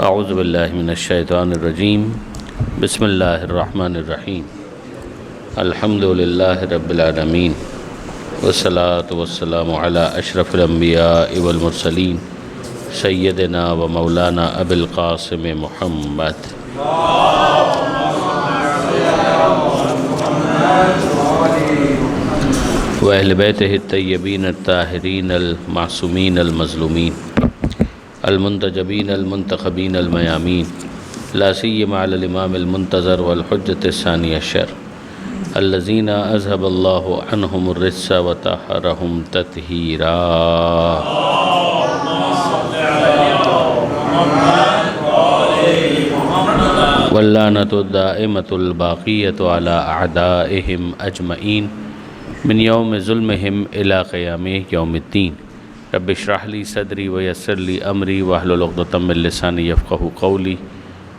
اعوذ باللہ من الشیطان الرجیم بسم اللہ الرحمن الرحیم الحمد للہ رب العالمین والصلاة والسلام علی اشرف الانبیاء والمرسلین سیدنا و مولانا ابی القاسم محمد و اہل بیتہ الطیبین الطاہرین المعصومین المظلومین المنتجبین المنتخبین المیامین لا سیما علی الامام المنتظر والحجۃ الثانی عشر الذین اذهب اللہ عنہم الرجس وطہرہم تطہیرا واللعنۃ الدائمۃ الباقیۃ علی اعدائہم اجمعین من یوم ظلمہم الی قیام یوم الدین رب اشرح لی صدری ویسر لی امری واحلل عقدۃ من لسانی یفقہوا قولی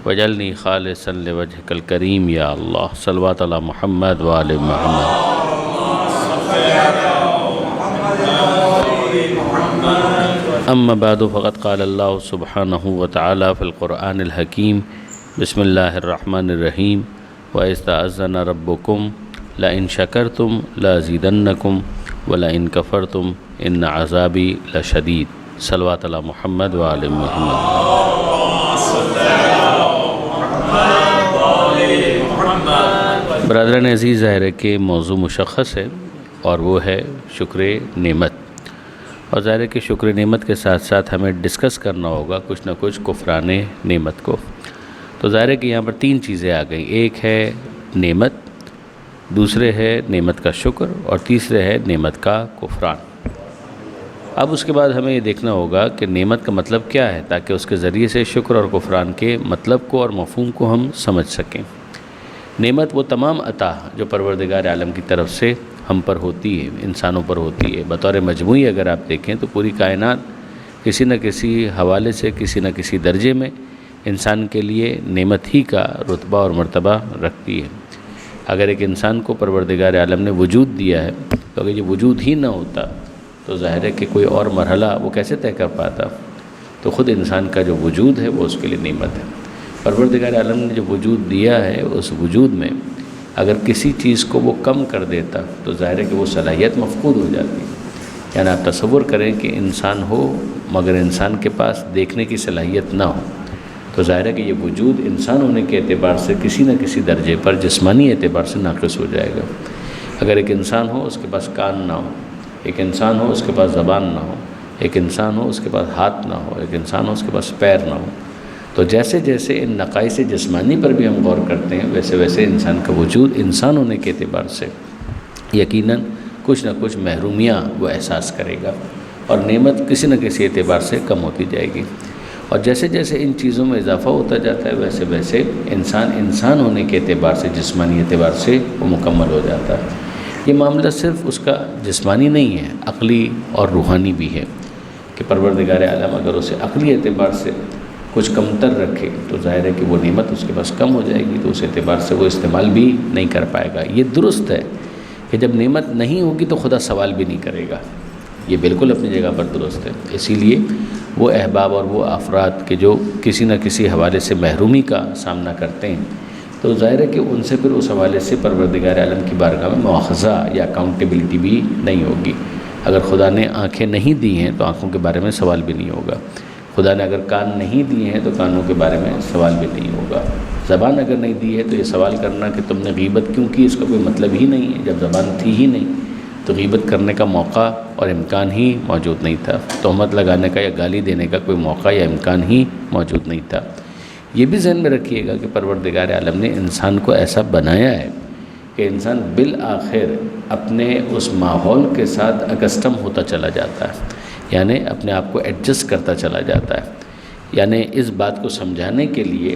واجعلنی خالصا لوجہک الکریم یا اللہ صلوات علی محمد وآل محمد۔ اما بعد فقد قال اللہ سبحانہ وتعالی فی القرآن الحکیم بسم اللہ الرحمن الرحیم وَإِذْ تَأَذَّنَ رَبُّكُمْ لَئِن شَكَرْتُمْ لَأَزِيدَنَّكُمْ وَلَئِن كَفَرْتُمْ ان عذابی لشدید صلوات علی محمد وآل محمد۔ برادران عزیز، ظاہر ہے کہ موضوع مشخص ہے اور وہ ہے شکر نعمت، اور ظاہر ہے کہ شکر نعمت کے ساتھ ساتھ ہمیں ڈسکس کرنا ہوگا کچھ نہ کچھ کفران نعمت کو۔ تو ظاہر ہے کہ یہاں پر تین چیزیں آ گئیں، ایک ہے نعمت، دوسرے ہے نعمت کا شکر، اور تیسرے ہے نعمت کا کفران۔ اب اس کے بعد ہمیں یہ دیکھنا ہوگا کہ نعمت کا مطلب کیا ہے، تاکہ اس کے ذریعے سے شکر اور کفران کے مطلب کو اور مفہوم کو ہم سمجھ سکیں۔ نعمت وہ تمام عطا جو پروردگار عالم کی طرف سے ہم پر ہوتی ہے، انسانوں پر ہوتی ہے۔ بطور مجموعی اگر آپ دیکھیں تو پوری کائنات کسی نہ کسی حوالے سے، کسی نہ کسی درجے میں انسان کے لیے نعمت ہی کا رتبہ اور مرتبہ رکھتی ہے۔ اگر ایک انسان کو پروردگار عالم نے وجود دیا ہے تو اگر یہ وجود ہی نہ ہوتا تو ظاہر ہے کہ کوئی اور مرحلہ وہ کیسے طے کر پاتا۔ تو خود انسان کا جو وجود ہے وہ اس کے لیے نعمت ہے۔ پروردگار عالم نے جو وجود دیا ہے اس وجود میں اگر کسی چیز کو وہ کم کر دیتا تو ظاہر ہے کہ وہ صلاحیت مفقود ہو جاتی۔ یعنی آپ تصور کریں کہ انسان ہو مگر انسان کے پاس دیکھنے کی صلاحیت نہ ہو، تو ظاہر ہے کہ یہ وجود انسان ہونے کے اعتبار سے کسی نہ کسی درجے پر جسمانی اعتبار سے ناقص ہو جائے گا۔ اگر ایک انسان ہو اس کے پاس کان نہ ہو، ایک انسان ہو اس کے پاس زبان نہ ہو، ایک انسان ہو اس کے پاس ہاتھ نہ ہو، ایک انسان ہو اس کے پاس پیر نہ ہو، تو جیسے جیسے ان نقائص جسمانی پر بھی ہم غور کرتے ہیں ویسے ویسے انسان کا وجود انسان ہونے کے اعتبار سے یقیناً کچھ نہ کچھ محرومیاں وہ احساس کرے گا، اور نعمت کسی نہ کسی اعتبار سے کم ہوتی جائے گی۔ اور جیسے جیسے ان چیزوں میں اضافہ ہوتا جاتا ہے ویسے ویسے انسان ہونے کے اعتبار سے، جسمانی اعتبار سے وہ مکمل ہو جاتا ہے۔ یہ معاملہ صرف اس کا جسمانی نہیں ہے، عقلی اور روحانی بھی ہے کہ پروردگار عالم اگر اسے عقلی اعتبار سے کچھ کمتر رکھے تو ظاہر ہے کہ وہ نعمت اس کے پاس کم ہو جائے گی، تو اس اعتبار سے وہ استعمال بھی نہیں کر پائے گا۔ یہ درست ہے کہ جب نعمت نہیں ہوگی تو خدا سوال بھی نہیں کرے گا، یہ بالکل اپنی جگہ پر درست ہے۔ اسی لیے وہ احباب اور وہ افراد کہ جو کسی نہ کسی حوالے سے محرومی کا سامنا کرتے ہیں تو ظاہر ہے کہ ان سے پھر اس حوالے سے پروردگار عالم کی بارگاہ میں مواخذہ یا اکاؤنٹیبلٹی بھی نہیں ہوگی۔ اگر خدا نے آنکھیں نہیں دی ہیں تو آنکھوں کے بارے میں سوال بھی نہیں ہوگا، خدا نے اگر کان نہیں دیے ہیں تو کانوں کے بارے میں سوال بھی نہیں ہوگا، زبان اگر نہیں دی ہے تو یہ سوال کرنا کہ تم نے غیبت کیوں کی اس کا کوئی مطلب ہی نہیں ہے۔ جب زبان تھی ہی نہیں تو غیبت کرنے کا موقع اور امکان ہی موجود نہیں تھا، تہمت لگانے کا یا گالی دینے کا کوئی موقع یا امکان ہی موجود نہیں تھا۔ یہ بھی ذہن میں رکھیے گا کہ پروردگار عالم نے انسان کو ایسا بنایا ہے کہ انسان بالآخر اپنے اس ماحول کے ساتھ اکسٹم ہوتا چلا جاتا ہے، یعنی اپنے آپ کو ایڈجسٹ کرتا چلا جاتا ہے۔ یعنی اس بات کو سمجھانے کے لیے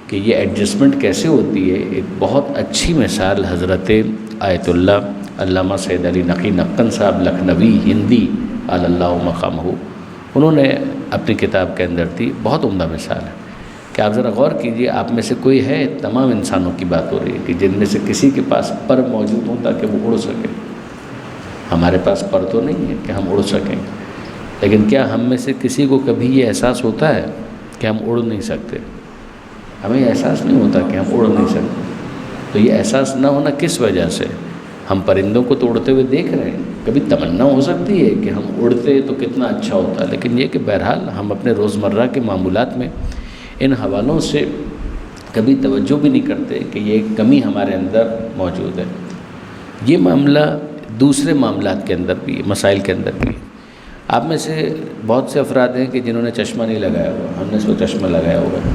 کہ یہ ایڈجسٹمنٹ کیسے ہوتی ہے، ایک بہت اچھی مثال حضرت آیت اللہ علامہ سید علی نقی نقن صاحب لکھنوی ہندی علی اللہ مقامہ، انہوں نے اپنی کتاب کے اندر دی، بہت عمدہ مثال ہے کہ آپ ذرا غور کیجئے، آپ میں سے کوئی ہے، تمام انسانوں کی بات ہو رہی ہے کہ جن میں سے کسی کے پاس پر موجود ہوں تاکہ وہ اڑ سکے۔ ہمارے پاس پر تو نہیں ہے کہ ہم اڑ سکیں، لیکن کیا ہم میں سے کسی کو کبھی یہ احساس ہوتا ہے کہ کہ ہم اڑ نہیں سکتے، ہمیں احساس نہیں ہوتا کہ ہم اڑ نہیں سکتے. تو یہ احساس نہ ہونا کس وجہ سے؟ ہم پرندوں کو تو اڑتے ہوئے دیکھ رہے ہیں، کبھی تمنا ہو سکتی ہے کہ ہم اڑتے تو کتنا اچھا ہوتا، لیکن یہ کہ بہرحال ہم اپنے روزمرہ کے معمولات میں ان حوالوں سے کبھی توجہ بھی نہیں کرتے کہ یہ ایک کمی ہمارے اندر موجود ہے. یہ معاملہ دوسرے معاملات کے اندر بھی، مسائل کے اندر بھی. آپ میں سے بہت سے افراد ہیں کہ جنہوں نے چشمہ نہیں لگایا ہوا، ہم نے اس کو چشمہ لگایا ہوا ہے.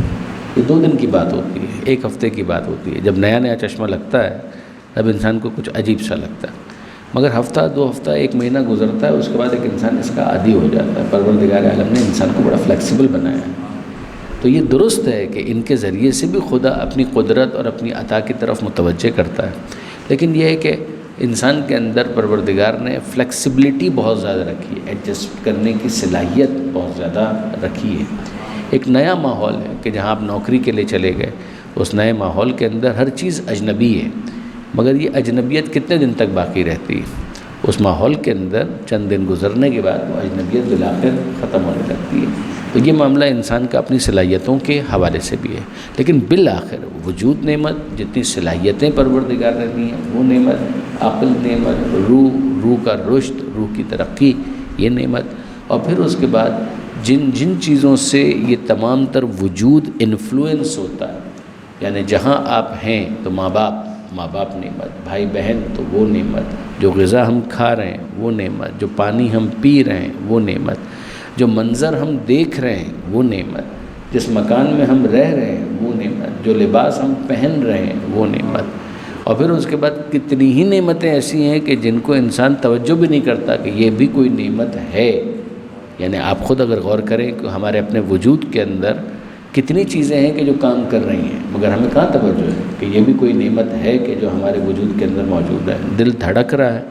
یہ 2 دن کی بات ہوتی ہے، 1 ہفتے کی بات ہوتی ہے. جب نیا نیا چشمہ لگتا ہے تب انسان کو کچھ عجیب سا لگتا ہے، مگر ہفتہ 2 ہفتہ 1 مہینہ گزرتا ہے، اس کے بعد ایک انسان اس کا عادی ہو جاتا ہے. پروردگار عالم نے انسان کو بڑا فلیکسیبل بنایا ہے. تو یہ درست ہے کہ ان کے ذریعے سے بھی خدا اپنی قدرت اور اپنی عطا کی طرف متوجہ کرتا ہے، لیکن یہ ہے کہ انسان کے اندر پروردگار نے فلیکسیبلٹی بہت زیادہ رکھی ہے، ایڈجسٹ کرنے کی صلاحیت بہت زیادہ رکھی ہے. ایک نیا ماحول ہے کہ جہاں آپ نوکری کے لیے چلے گئے، اس نئے ماحول کے اندر ہر چیز اجنبی ہے، مگر یہ اجنبیت کتنے دن تک باقی رہتی ہے؟ اس ماحول کے اندر چند دن گزرنے کے بعد وہ اجنبیت بالآخر ختم ہونے لگتی ہے. تو یہ معاملہ انسان کا اپنی صلاحیتوں کے حوالے سے بھی ہے، لیکن بالآخر وجود نعمت، جتنی صلاحیتیں پروردگار نے دی ہیں وہ نعمت، عقل نعمت، روح کا رشد، روح کی ترقی یہ نعمت، اور پھر اس کے بعد جن چیزوں سے یہ تمام تر وجود انفلوئنس ہوتا ہے، یعنی جہاں آپ ہیں تو ماں باپ نعمت، بھائی بہن تو وہ نعمت، جو غذا ہم کھا رہے ہیں وہ نعمت، جو پانی ہم پی رہے ہیں وہ نعمت، جو منظر ہم دیکھ رہے ہیں وہ نعمت، جس مکان میں ہم رہ رہے ہیں وہ نعمت، جو لباس ہم پہن رہے ہیں وہ نعمت. اور پھر اس کے بعد کتنی ہی نعمتیں ایسی ہیں کہ جن کو انسان توجہ بھی نہیں کرتا کہ یہ بھی کوئی نعمت ہے. یعنی آپ خود اگر غور کریں کہ ہمارے اپنے وجود کے اندر کتنی چیزیں ہیں کہ جو کام کر رہی ہیں، مگر ہمیں کہاں توجہ ہے کہ یہ بھی کوئی نعمت ہے کہ جو ہمارے وجود کے اندر موجود ہے. دل دھڑک رہا ہے،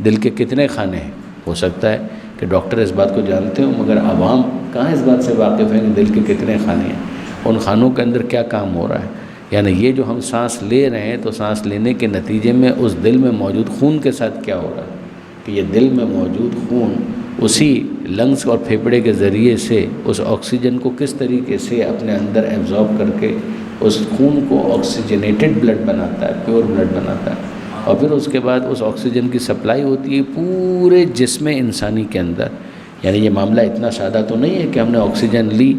دل کے کتنے خانے ہیں. ہو سکتا ہے کہ ڈاکٹر اس بات کو جانتے ہوں، مگر عوام کہاں اس بات سے واقف ہیں کہ دل کے کتنے خانے ہیں، ان خانوں کے اندر کیا کام ہو رہا ہے. یعنی یہ جو ہم سانس لے رہے ہیں تو سانس لینے کے نتیجے میں اس دل میں موجود خون کے ساتھ کیا ہو رہا ہے، کہ یہ دل میں موجود خون اسی لنگس اور پھیپھڑے کے ذریعے سے اس آکسیجن کو کس طریقے سے اپنے اندر ایبزارب کر کے اس خون کو آکسیجنیٹڈ بلڈ بناتا ہے، پیور بلڈ بناتا ہے. اور پھر اس کے بعد اس آکسیجن کی سپلائی ہوتی ہے پورے جسم انسانی کے اندر. یعنی یہ معاملہ اتنا سادہ تو نہیں ہے کہ ہم نے آکسیجن لی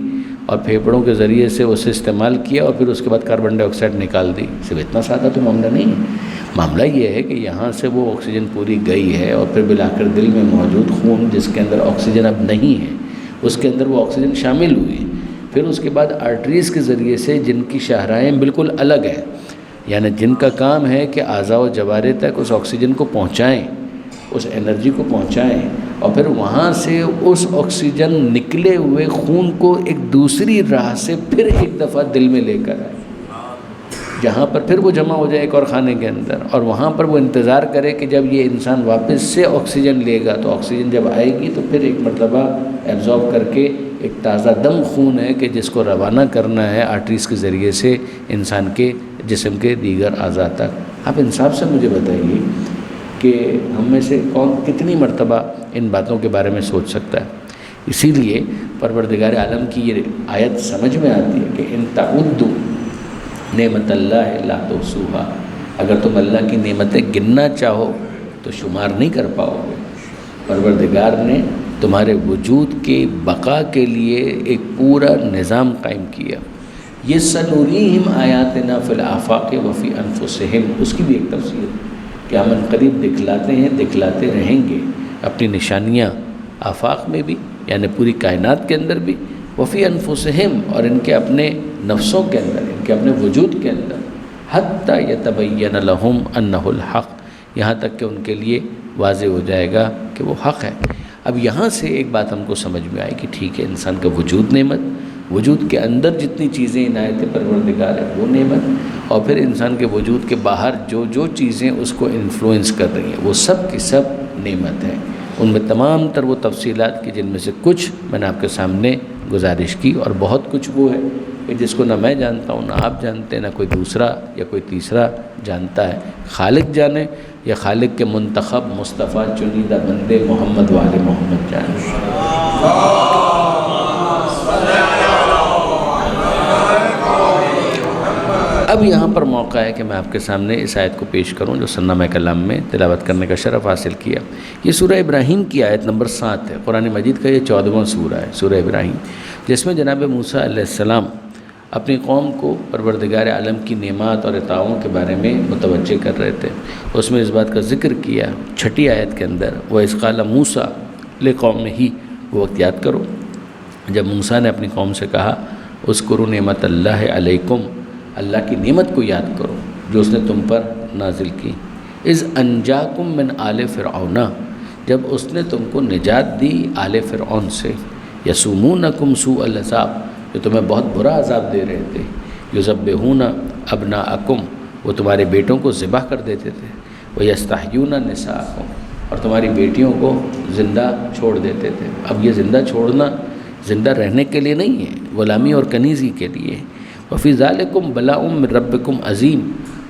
اور پھیپھڑوں کے ذریعے سے اسے استعمال کیا اور پھر اس کے بعد کاربن ڈائی آکسائڈ نکال دی. صرف اتنا سادہ تو معاملہ نہیں ہے. معاملہ یہ ہے کہ یہاں سے وہ آکسیجن پوری گئی ہے اور پھر بالآخر دل میں موجود خون جس کے اندر آکسیجن اب نہیں ہے، اس کے اندر وہ آکسیجن شامل ہوئی. پھر اس کے بعد آرٹریز کے ذریعے سے جن کی شاہراہیں بالکل الگ ہیں، یعنی جن کا کام ہے کہ اعضاء و جوارے تک اس آکسیجن کو پہنچائیں، اس انرجی کو پہنچائیں، اور پھر وہاں سے اس آکسیجن نکلے ہوئے خون کو ایک دوسری راہ سے پھر ایک دفعہ دل میں لے کر آئے، جہاں پر پھر وہ جمع ہو جائے ایک اور خانے کے اندر، اور وہاں پر وہ انتظار کرے کہ جب یہ انسان واپس سے آکسیجن لے گا تو آکسیجن جب آئے گی تو پھر ایک مرتبہ ایبزارب کر کے ایک تازہ دم خون ہے کہ جس کو روانہ کرنا ہے آرٹریز کے ذریعے سے انسان کے جسم کے دیگر اعضاء تک. آپ انصاف سے مجھے بتائیے کہ ہم میں سے کون کتنی مرتبہ ان باتوں کے بارے میں سوچ سکتا ہے. اسی لیے پروردگار عالم کی یہ آیت سمجھ میں آتی ہے کہ ان تعدوا نعمت اللہ لا تحصوها، اگر تم اللہ کی نعمتیں گننا چاہو تو شمار نہیں کر پاؤ گے. پروردگار نے تمہارے وجود کے بقا کے لیے ایک پورا نظام قائم کیا. یہ سنوریہم آیاتنا فی الآفاق وفی انفسہم، اس کی بھی ایک تفسیر کہ ہم ان قریب دکھلاتے ہیں، دکھلاتے رہیں گے اپنی نشانیاں آفاق میں بھی، یعنی پوری کائنات کے اندر بھی، وفی انفسہم، اور ان کے اپنے نفسوں کے اندر، ان کے اپنے وجود کے اندر، حتی یتبین لہم انہ الحق، یہاں تک کہ ان کے لیے واضح ہو جائے گا کہ وہ حق ہے. اب یہاں سے ایک بات ہم کو سمجھ میں آئی کہ ٹھیک ہے، انسان کا وجود نعمت، وجود کے اندر جتنی چیزیں عنایت پروردگار ہے وہ نعمت، اور پھر انسان کے وجود کے باہر جو چیزیں اس کو انفلوئنس کر رہی ہیں وہ سب کی سب نعمت ہیں. ان میں تمام تر وہ تفصیلات کی جن میں سے کچھ میں نے آپ کے سامنے گزارش کی، اور بہت کچھ وہ ہے کہ جس کو نہ میں جانتا ہوں، نہ آپ جانتے ہیں، نہ کوئی دوسرا یا کوئی تیسرا جانتا ہے. خالق جانے یا خالق کے منتخب مصطفیٰ چنیدہ بندے محمد وآل محمد جانے. اب یہاں پر موقع ہے کہ میں آپ کے سامنے اس آیت کو پیش کروں جو صنامہ کلام میں تلاوت کرنے کا شرف حاصل کیا۔ یہ سورہ ابراہیم کی آیت نمبر 7 ہے، قرآن مجید کا یہ 14واں سورہ ہے، سورہ ابراہیم، جس میں جناب موسیٰ علیہ السلام اپنی قوم کو پروردگار عالم کی نعمات اور عطاؤں کے بارے میں متوجہ کر رہے تھے۔ اس میں اس بات کا ذکر کیا 6 آیت کے اندر، وَإِذْ قَالَ مُوسَىٰ لِقَوْمِهِ، وہ وقت یاد کرو جب موسیٰ نے اپنی قوم سے کہا اذکروا نعمت اللہ علیکم، اللہ کی نعمت کو یاد کرو جو اس نے تم پر نازل کی، اذ انجاکم من آل فرعون، جب اس نے تم کو نجات دی آل فرعون سے، یسومونکم سوء العذاب، جو تمہیں بہت برا عذاب دے رہے تھے، یذبحون ابناءکم، وہ تمہارے بیٹوں کو ذبح کر دیتے تھے، ویستحیون نساءکم، اور تمہاری بیٹیوں کو زندہ چھوڑ دیتے تھے۔ اب یہ زندہ چھوڑنا زندہ رہنے کے لیے نہیں ہے، غلامی اور کنیزی کے لیے۔ وفی ذالکم بلاء من ربکم عظیم،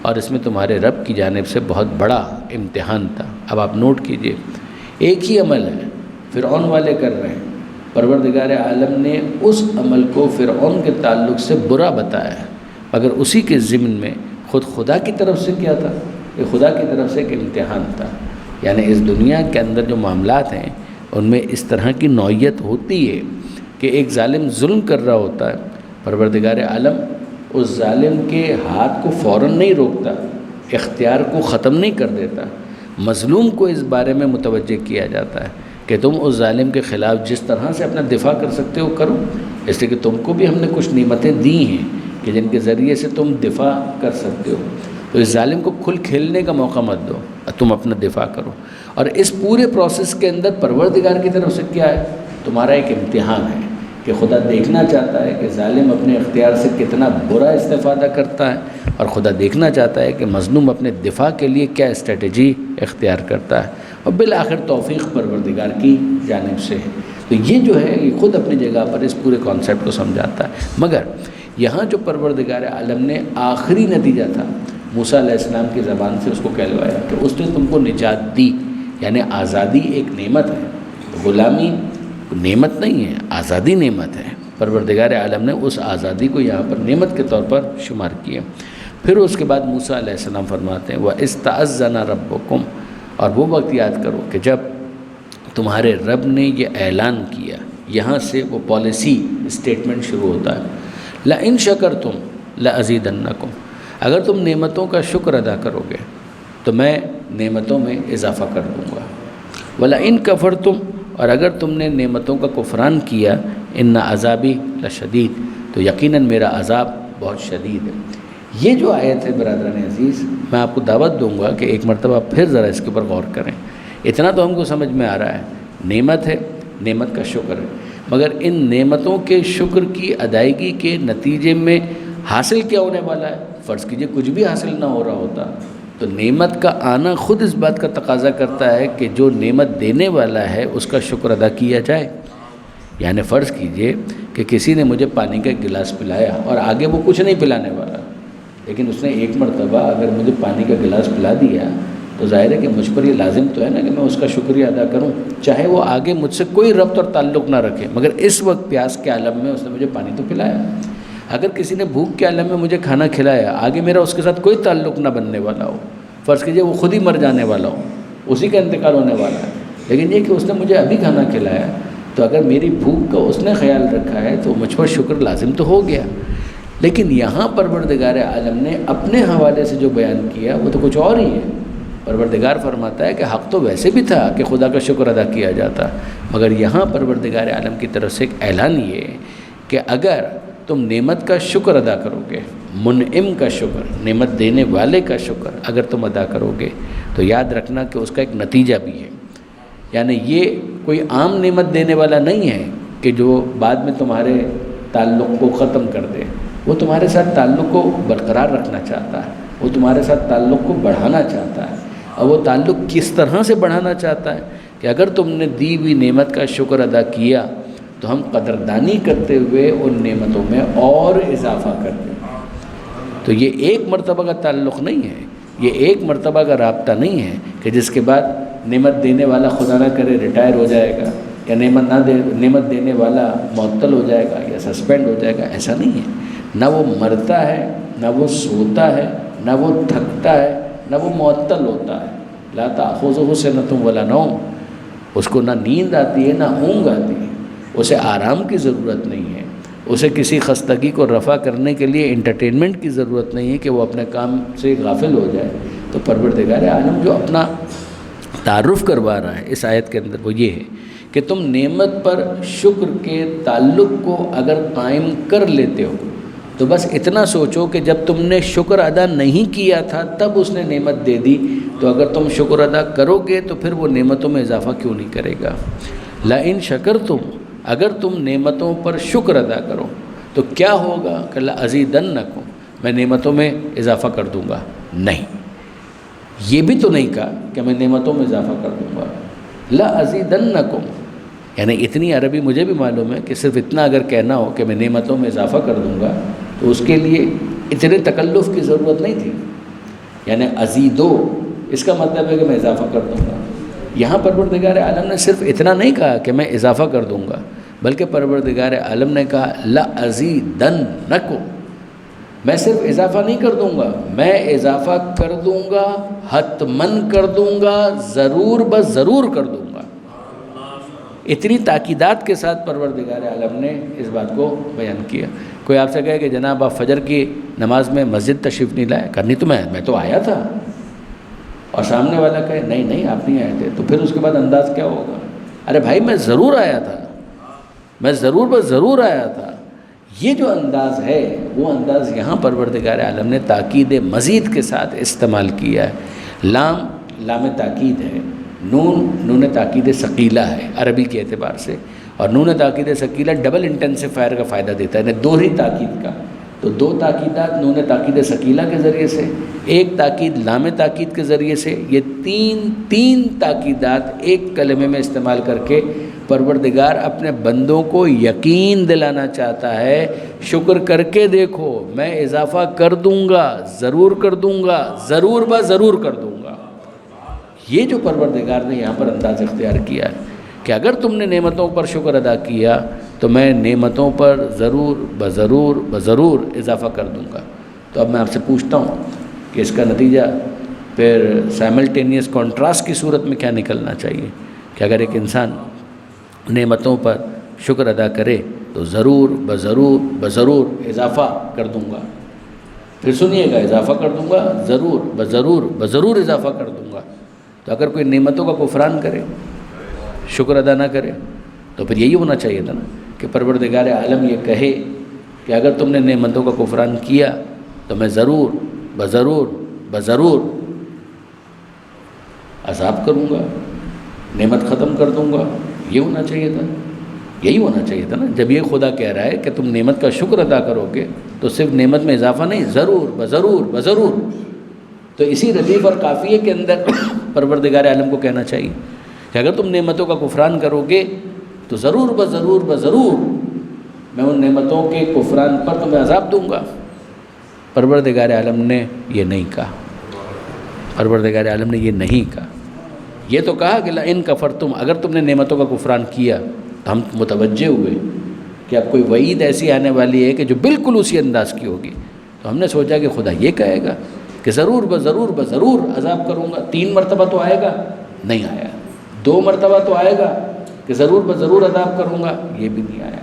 اور اس میں تمہارے رب کی جانب سے بہت بڑا امتحان تھا۔ اب آپ نوٹ کیجئے، ایک ہی عمل ہے، فرعون والے کر رہے ہیں، پروردگار عالم نے اس عمل کو فرعون کے تعلق سے برا بتایا ہے، مگر اسی کے ضمن میں خود خدا کی طرف سے کیا تھا؟ یہ خدا کی طرف سے ایک امتحان تھا۔ یعنی اس دنیا کے اندر جو معاملات ہیں ان میں اس طرح کی نوعیت ہوتی ہے کہ ایک ظالم ظلم کر رہا ہوتا ہے، پروردگار عالم اس ظالم کے ہاتھ کو فوراً نہیں روکتا، اختیار کو ختم نہیں کر دیتا، مظلوم کو اس بارے میں متوجہ کیا جاتا ہے کہ تم اس ظالم کے خلاف جس طرح سے اپنا دفاع کر سکتے ہو کرو، اس لیے کہ تم کو بھی ہم نے کچھ نعمتیں دی ہیں کہ جن کے ذریعے سے تم دفاع کر سکتے ہو، تو اس ظالم کو کھل کھیلنے کا موقع مت دو، تم اپنا دفاع کرو۔ اور اس پورے پروسیس کے اندر پروردگار کی طرف سے کیا ہے؟ تمہارا ایک امتحان ہے کہ خدا دیکھنا چاہتا ہے کہ ظالم اپنے اختیار سے کتنا برا استفادہ کرتا ہے، اور خدا دیکھنا چاہتا ہے کہ مظلوم اپنے دفاع کے لیے کیا اسٹریٹجی اختیار کرتا ہے، اور بالآخر توفیق پروردگار کی جانب سے ہے۔ تو یہ جو ہے یہ خود اپنی جگہ پر اس پورے کانسیپٹ کو سمجھاتا ہے، مگر یہاں جو پروردگار عالم نے آخری نتیجہ تھا موسیٰ علیہ السلام کی زبان سے اس کو کہلوایا کہ اس نے تم کو نجات دی، یعنی آزادی ایک نعمت ہے، غلامی نعمت نہیں ہے، آزادی نعمت ہے۔ پروردگار عالم نے اس آزادی کو یہاں پر نعمت کے طور پر شمار کیا۔ پھر اس کے بعد موسیٰ علیہ السلام فرماتے ہیں وَإِسْتَأَذَّنَ رَبُّكُمْ، اور وہ وقت یاد کرو کہ جب تمہارے رب نے یہ اعلان کیا، یہاں سے وہ پالیسی اسٹیٹمنٹ شروع ہوتا ہے، لَإِن شَكَرْتُمْ لَأَزِيدَنَّكُمْ، اگر تم نعمتوں کا شکر ادا کرو گے تو میں نعمتوں میں اضافہ کر دوں گا، وَلَئِن كَفَرْتُمْ، اور اگر تم نے نعمتوں کا کفران کیا، ان عذابی لشدید، تو یقیناً میرا عذاب بہت شدید ہے۔ یہ جو آیت ہے برادران عزیز، میں آپ کو دعوت دوں گا کہ ایک مرتبہ پھر ذرا اس کے اوپر غور کریں۔ اتنا تو ہم کو سمجھ میں آ رہا ہے، نعمت ہے، نعمت کا شکر ہے، مگر ان نعمتوں کے شکر کی ادائیگی کے نتیجے میں حاصل کیا ہونے والا ہے؟ فرض کیجئے کچھ بھی حاصل نہ ہو رہا ہوتا تو نعمت کا آنا خود اس بات کا تقاضا کرتا ہے کہ جو نعمت دینے والا ہے اس کا شکر ادا کیا جائے۔ یعنی فرض کیجئے کہ کسی نے مجھے پانی کا گلاس پلایا اور آگے وہ کچھ نہیں پلانے والا، لیکن اس نے ایک مرتبہ اگر مجھے پانی کا گلاس پلا دیا تو ظاہر ہے کہ مجھ پر یہ لازم تو ہے نا کہ میں اس کا شکریہ ادا کروں، چاہے وہ آگے مجھ سے کوئی ربط اور تعلق نہ رکھے، مگر اس وقت پیاس کے عالم میں اس نے مجھے پانی تو پلایا۔ اگر کسی نے بھوک کے عالم میں مجھے کھانا کھلایا، آگے میرا اس کے ساتھ کوئی تعلق نہ بننے والا ہو، فرض کیجئے وہ خود ہی مر جانے والا ہو، اسی کا انتقال ہونے والا ہے، لیکن یہ کہ اس نے مجھے ابھی کھانا کھلایا، تو اگر میری بھوک کا اس نے خیال رکھا ہے تو مجھ پر شکر لازم تو ہو گیا۔ لیکن یہاں پروردگار عالم نے اپنے حوالے سے جو بیان کیا وہ تو کچھ اور ہی ہے۔ پروردگار فرماتا ہے کہ حق تو ویسے بھی تھا کہ خدا کا شکر ادا کیا جاتا، مگر یہاں پروردگار عالم کی طرف سے ایک اعلان یہ کہ اگر تم نعمت کا شکر ادا کرو گے، منعم کا شکر، نعمت دینے والے کا شکر اگر تم ادا کرو گے تو یاد رکھنا کہ اس کا ایک نتیجہ بھی ہے۔ یعنی یہ کوئی عام نعمت دینے والا نہیں ہے کہ جو بعد میں تمہارے تعلق کو ختم کر دے، وہ تمہارے ساتھ تعلق کو برقرار رکھنا چاہتا ہے، وہ تمہارے ساتھ تعلق کو بڑھانا چاہتا ہے، اور وہ تعلق کس طرح سے بڑھانا چاہتا ہے کہ اگر تم نے دی ہوئی نعمت کا شکر ادا کیا تو ہم قدردانی کرتے ہوئے ان نعمتوں میں اور اضافہ کرتے ہیں۔ تو یہ ایک مرتبہ کا تعلق نہیں ہے، یہ ایک مرتبہ کا رابطہ نہیں ہے کہ جس کے بعد نعمت دینے والا خدا نہ کرے ریٹائر ہو جائے گا یا نعمت دینے والا معطل ہو جائے گا یا سسپینڈ ہو جائے گا، ایسا نہیں ہے۔ نہ وہ مرتا ہے، نہ وہ سوتا ہے، نہ وہ تھکتا ہے، نہ وہ معطل ہوتا ہے۔ لا تأخذہ سنۃ ولا نوم، اس کو نہ نیند آتی ہے نہ اونگ آتی ہے، اسے آرام کی ضرورت نہیں ہے، اسے کسی خستگی کو رفع کرنے کے لیے انٹرٹینمنٹ کی ضرورت نہیں ہے کہ وہ اپنے کام سے غافل ہو جائے۔ تو پروردگار عالم جو اپنا تعارف کروا رہا ہے اس آیت کے اندر وہ یہ ہے کہ تم نعمت پر شکر کے تعلق کو اگر قائم کر لیتے ہو تو بس اتنا سوچو کہ جب تم نے شکر ادا نہیں کیا تھا تب اس نے نعمت دے دی، تو اگر تم شکر ادا کرو گے تو پھر وہ نعمتوں میں اضافہ کیوں نہیں کرے گا۔ لئن شکرتم، اگر تم نعمتوں پر شکر ادا کرو تو کیا ہوگا کہ لأزیدنکم، میں نعمتوں میں اضافہ کر دوں گا۔ نہیں، یہ بھی تو نہیں کہا کہ میں نعمتوں میں اضافہ کر دوں گا۔ لأزیدنکم، یعنی اتنی عربی مجھے بھی معلوم ہے کہ صرف اتنا اگر کہنا ہو کہ میں نعمتوں میں اضافہ کر دوں گا تو اس کے لیے اتنے تکلف کی ضرورت نہیں تھی، یعنی ازیدو اس کا مطلب ہے کہ میں اضافہ کر دوں گا۔ یہاں پروردگار عالم نے صرف اتنا نہیں کہا کہ میں اضافہ کر دوں گا، بلکہ پروردگار عالم نے کہا لأزیدنکم، میں صرف اضافہ نہیں کر دوں گا، میں اضافہ کر دوں گا، حتماً کر دوں گا، ضرور بس ضرور کر دوں گا۔ اتنی تاکیدات کے ساتھ پروردگار عالم نے اس بات کو بیان کیا۔ کوئی آپ سے کہے کہ جناب آپ فجر کی نماز میں مسجد تشریف نہیں لائے، کرنی تو میں تو آیا تھا، اور سامنے والا کہے نہیں آپ نہیں آئے تھے، تو پھر اس کے بعد انداز کیا ہوگا؟ ارے بھائی میں ضرور آیا تھا، میں ضرور بس ضرور آیا تھا۔ یہ جو انداز ہے وہ انداز یہاں پروردگار عالم نے تاکید مزید کے ساتھ استعمال کیا ہے۔ لام تاکید ہے، نون تاکید ثقیلہ ہے عربی کے اعتبار سے، اور نون تاکید ثقیلہ ڈبل انٹینسیفائر کا فائدہ دیتا ہے، یعنی دوہری تاکید کا۔ تو دو تاکیدات نون تاکید ثقیلہ کے ذریعے سے، ایک تاکید لام تاکید کے ذریعے سے، یہ تین تاکیدات ایک کلمے میں استعمال کر کے پروردگار اپنے بندوں کو یقین دلانا چاہتا ہے، شکر کر کے دیکھو میں اضافہ کر دوں گا، ضرور کر دوں گا، ضرور ضرور کر دوں گا۔ یہ جو پروردگار نے یہاں پر انداز اختیار کیا ہے کہ اگر تم نے نعمتوں پر شکر ادا کیا تو میں نعمتوں پر ضرور اضافہ کر دوں گا۔ تو اب میں آپ سے پوچھتا ہوں کہ اس کا نتیجہ پھر سائملٹینیس کانٹراسٹ کی صورت میں کیا نکلنا چاہیے کہ اگر ایک انسان نعمتوں پر شکر ادا کرے تو ضرور اضافہ کر دوں گا۔ پھر سنیے گا، اضافہ کر دوں گا، ضرور اضافہ کر دوں گا۔ تو اگر کوئی نعمتوں کا کفران کرے، شکر ادا نہ کرے، تو پھر یہی ہونا چاہیے تھا نا کہ پروردگار عالم یہ کہے کہ اگر تم نے نعمتوں کا کفران کیا تو میں ضرور عذاب کروں گا، نعمت ختم کر دوں گا۔ یہ ہونا چاہیے تھا، یہی ہونا چاہیے تھا نا۔ جب یہ خدا کہہ رہا ہے کہ تم نعمت کا شکر ادا کرو گے تو صرف نعمت میں اضافہ نہیں، ضرور۔ تو اسی ردیف اور قافیے کے اندر پروردگار عالم کو کہنا چاہیے کہ اگر تم نعمتوں کا کفران کرو گے تو ضرور میں ان نعمتوں کے کفران پر تمہیں عذاب دوں گا۔ پروردگار عالم نے یہ نہیں کہا، پروردگار عالم نے یہ نہیں کہا۔ یہ تو کہا کہ لئن کفرتم، اگر تم نے نعمتوں کا کفران کیا، تو ہم متوجہ ہوئے کہ اب کوئی وعید ایسی آنے والی ہے کہ جو بالکل اسی انداز کی ہوگی، تو ہم نے سوچا کہ خدا یہ کہے گا کہ ضرور عذاب کروں گا۔ 3 مرتبہ تو آئے گا، نہیں آیا۔ 2 مرتبہ تو آئے گا کہ ضرور عذاب کروں گا، یہ بھی نہیں آیا۔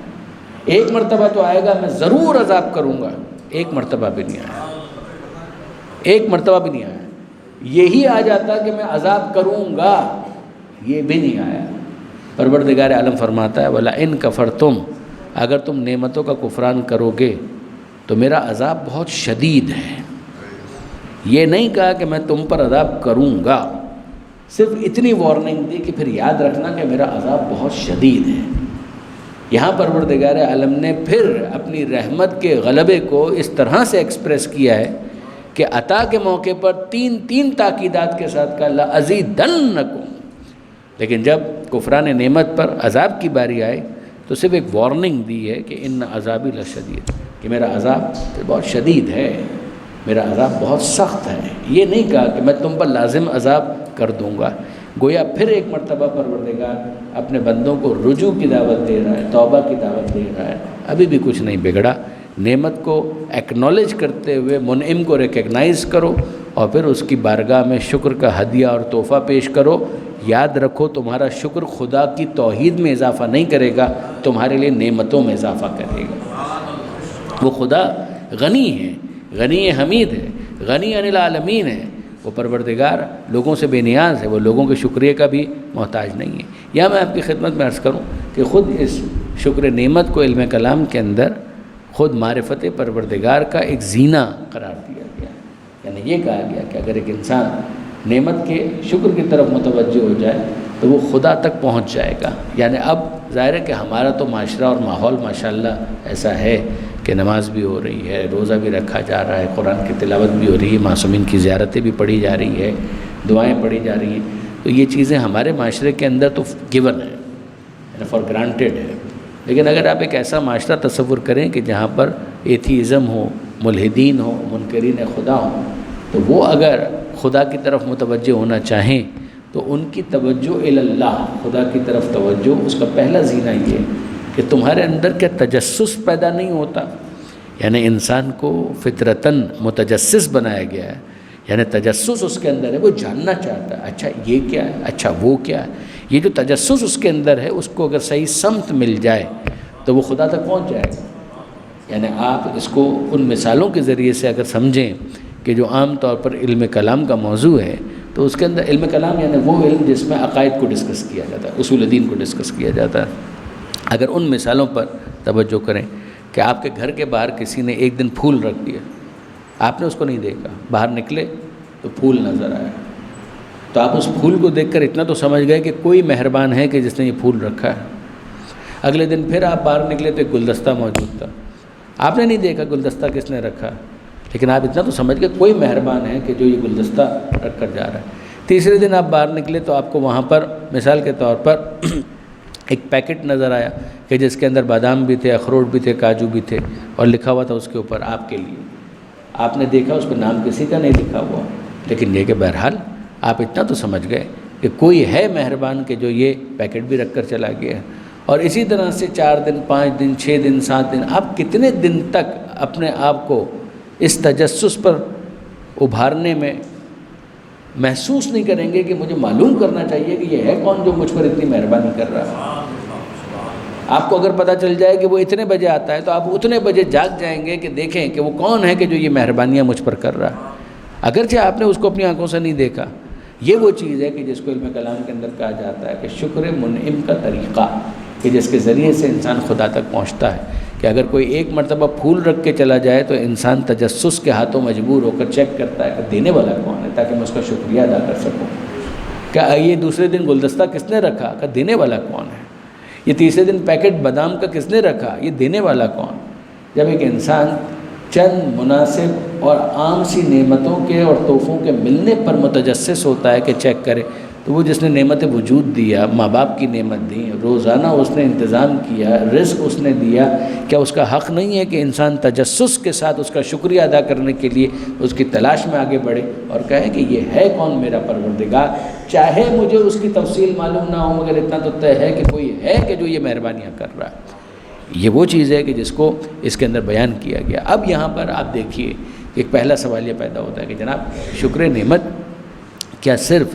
1 مرتبہ تو آئے گا میں ضرور عذاب کروں گا، 1 مرتبہ بھی نہیں آیا، 1 مرتبہ بھی نہیں آیا۔ یہی آ جاتا کہ میں عذاب کروں گا، یہ بھی نہیں آیا۔ پروردگار عالم فرماتا ہے وَلَئِن كَفَرْتُمْ، اگر تم نعمتوں کا کفران کرو گے تو میرا عذاب بہت شدید ہے۔ یہ نہیں کہا کہ میں تم پر عذاب کروں گا، صرف اتنی وارننگ دی کہ پھر یاد رکھنا کہ میرا عذاب بہت شدید ہے۔ یہاں پروردگار عالم نے پھر اپنی رحمت کے غلبے کو اس طرح سے ایکسپریس کیا ہے کہ عطا کے موقع پر 3 تاکیدات کے ساتھ کہا لَأَزِيدَنَّكُمْ، لیکن جب کفران نعمت پر عذاب کی باری آئے تو صرف ایک وارننگ دی ہے کہ ان عذابی لشدید، کہ میرا عذاب بہت شدید ہے، میرا عذاب بہت سخت ہے۔ یہ نہیں کہا کہ میں تم پر لازم عذاب کر دوں گا۔ گویا پھر ایک مرتبہ پروردگار اپنے بندوں کو رجوع کی دعوت دے رہا ہے، توبہ کی دعوت دے رہا ہے۔ ابھی بھی کچھ نہیں بگڑا، نعمت کو ایکنالج کرتے ہوئے منعم کو ریکگنائز کرو اور پھر اس کی بارگاہ میں شکر کا ہدیہ اور تحفہ پیش کرو۔ یاد رکھو تمہارا شکر خدا کی توحید میں اضافہ نہیں کرے گا، تمہارے لیے نعمتوں میں اضافہ کرے گا۔ وہ خدا غنی ہے، غنی حمید ہے، غنی عن العالمین ہے۔ وہ پروردگار لوگوں سے بے نیاز ہے، وہ لوگوں کے شکریہ کا بھی محتاج نہیں ہے۔ یا میں آپ کی خدمت میں عرض کروں کہ خود اس شکر نعمت کو علم کلام کے اندر خود معرفت پروردگار کا ایک زینہ قرار دیا گیا، یعنی یہ کہا گیا کہ اگر ایک انسان نعمت کے شکر کی طرف متوجہ ہو جائے تو وہ خدا تک پہنچ جائے گا۔ یعنی اب ظاہر ہے کہ ہمارا تو معاشرہ اور ماحول ماشاءاللہ ایسا ہے کہ نماز بھی ہو رہی ہے، روزہ بھی رکھا جا رہا ہے، قرآن کی تلاوت بھی ہو رہی ہے، معصومین کی زیارتیں بھی پڑھی جا رہی ہے، دعائیں پڑھی جا رہی ہیں، تو یہ چیزیں ہمارے معاشرے کے اندر تو گیون ہے، یعنی فار گرانٹیڈ ہے۔ لیکن اگر آپ ایک ایسا معاشرہ تصور کریں کہ جہاں پر ایتھیزم ہو، ملحدین ہو، منکرین خدا ہوں، تو وہ اگر خدا کی طرف متوجہ ہونا چاہیں تو ان کی توجہ اللہ، خدا کی طرف توجہ، اس کا پہلا زینہ یہ کہ تمہارے اندر کیا تجسس پیدا نہیں ہوتا؟ یعنی انسان کو فطرتاً متجسس بنایا گیا ہے، یعنی تجسس اس کے اندر ہے، وہ جاننا چاہتا ہے اچھا یہ کیا ہے، اچھا وہ کیا ہے۔ یہ جو تجسس اس کے اندر ہے، اس کو اگر صحیح سمت مل جائے تو وہ خدا تک پہنچ جائے گا۔ یعنی آپ اس کو ان مثالوں کے ذریعے سے اگر سمجھیں کہ جو عام طور پر علم کلام کا موضوع ہے، تو اس کے اندر علم کلام یعنی وہ علم جس میں عقائد کو ڈسکس کیا جاتا ہے، اصول دین کو ڈسکس کیا جاتا ہے۔ اگر ان مثالوں پر توجہ کریں کہ آپ کے گھر کے باہر کسی نے ایک دن پھول رکھ دیا، آپ نے اس کو نہیں دیکھا، باہر نکلے تو پھول نظر آیا، تو آپ اس پھول کو دیکھ کر اتنا تو سمجھ گئے کہ کوئی مہربان ہے کہ جس نے یہ پھول رکھا ہے۔ اگلے دن پھر آپ باہر نکلے تو ایک گلدستہ موجود تھا، آپ نے نہیں دیکھا گلدستہ کس نے رکھا، لیکن آپ اتنا تو سمجھ گئے کوئی مہربان ہے کہ جو یہ گلدستہ رکھ کر جا رہا ہے۔ تیسرے دن آپ باہر نکلے تو آپ کو وہاں پر مثال کے طور پر ایک پیکٹ نظر آیا کہ جس کے اندر بادام بھی تھے، اخروٹ بھی تھے، کاجو بھی تھے، اور لکھا ہوا تھا اس کے اوپر آپ کے لیے۔ آپ نے دیکھا اس پہ نام کسی کا نہیں لکھا ہوا، لیکن یہ کہ بہرحال آپ اتنا تو سمجھ گئے کہ کوئی ہے مہربان کہ جو یہ پیکٹ بھی رکھ کر چلا گیا۔ اور اسی طرح سے 4 دن، 5 دن، 6 دن، 7 دن، آپ کتنے دن تک اپنے آپ کو اس تجسس پر ابھارنے میں محسوس نہیں کریں گے کہ مجھے معلوم کرنا چاہیے کہ یہ ہے کون جو مجھ پر اتنی مہربانی کر رہا ہے۔ آپ کو اگر پتہ چل جائے کہ وہ اتنے بجے آتا ہے تو آپ اتنے بجے جاگ جائیں گے کہ دیکھیں کہ وہ کون ہے کہ جو یہ مہربانیاں مجھ پر کر رہا ہے، اگرچہ آپ نے اس کو اپنی آنکھوں سے نہیں دیکھا۔ یہ وہ چیز ہے کہ جس کو علم کلام کے اندر کہا جاتا ہے کہ شکر منعم کا طریقہ، کہ جس کے ذریعے سے انسان خدا تک پہنچتا ہے۔ کہ اگر کوئی ایک مرتبہ پھول رکھ کے چلا جائے تو انسان تجسس کے ہاتھوں مجبور ہو کر چیک کرتا ہے کہ دینے والا کون ہے، تاکہ میں اس کا شکریہ ادا کر سکوں۔ کیا یہ دوسرے دن گلدستہ کس نے رکھا، کہ دینے والا کون ہے؟ یہ تیسرے دن پیکٹ بادام کا کس نے رکھا، یہ دینے والا کون؟ جب ایک انسان چند مناسب اور عام سی نعمتوں کے اور تحفوں کے ملنے پر متجسس ہوتا ہے کہ چیک کرے، تو وہ جس نے نعمت وجود دیا، ماں باپ کی نعمت دی، روزانہ اس نے انتظام کیا، رزق اس نے دیا، کیا اس کا حق نہیں ہے کہ انسان تجسس کے ساتھ اس کا شکریہ ادا کرنے کے لیے اس کی تلاش میں آگے بڑھے اور کہے کہ یہ ہے کون میرا پروردگار؟ چاہے مجھے اس کی تفصیل معلوم نہ ہو، مگر اتنا تو طے ہے کہ کوئی ہے کہ جو یہ مہربانیاں کر رہا ہے۔ یہ وہ چیز ہے کہ جس کو اس کے اندر بیان کیا گیا۔ اب یہاں پر آپ دیکھیے ایک پہلا سوال یہ پیدا ہوتا ہے کہ جناب شکر نعمت کیا صرف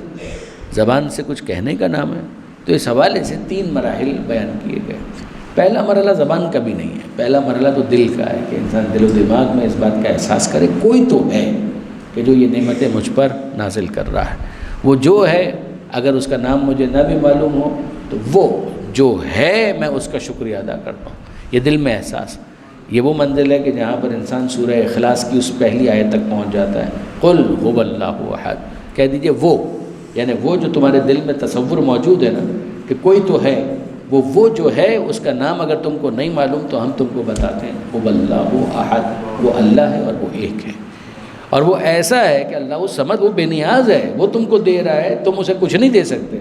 زبان سے کچھ کہنے کا نام ہے؟ تو اس حوالے سے 3 مراحل بیان کیے گئے۔ پہلا مرحلہ زبان کا بھی نہیں ہے، پہلا مرحلہ تو دل کا ہے کہ انسان دل و دماغ میں اس بات کا احساس کرے کوئی تو ہے کہ جو یہ نعمتیں مجھ پر نازل کر رہا ہے۔ وہ جو ہے اگر اس کا نام مجھے نہ بھی معلوم ہو تو وہ جو ہے میں اس کا شکریہ ادا کرتا ہوں۔ یہ دل میں احساس، یہ وہ منزل ہے کہ جہاں پر انسان سورہ اخلاص کی اس پہلی آیت تک پہنچ جاتا ہے، قل هو اللہ احد، کہہ دیجئے وہ، یعنی وہ جو تمہارے دل میں تصور موجود ہے نا کہ کوئی تو ہے، وہ جو ہے اس کا نام اگر تم کو نہیں معلوم تو ہم تم کو بتاتے ہیں، هو اللہ احد، وہ اللہ ہے اور وہ ایک ہے، اور وہ ایسا ہے کہ اللہ الصمد، وہ بے نیاز ہے، وہ تم کو دے رہا ہے، تم اسے کچھ نہیں دے سکتے،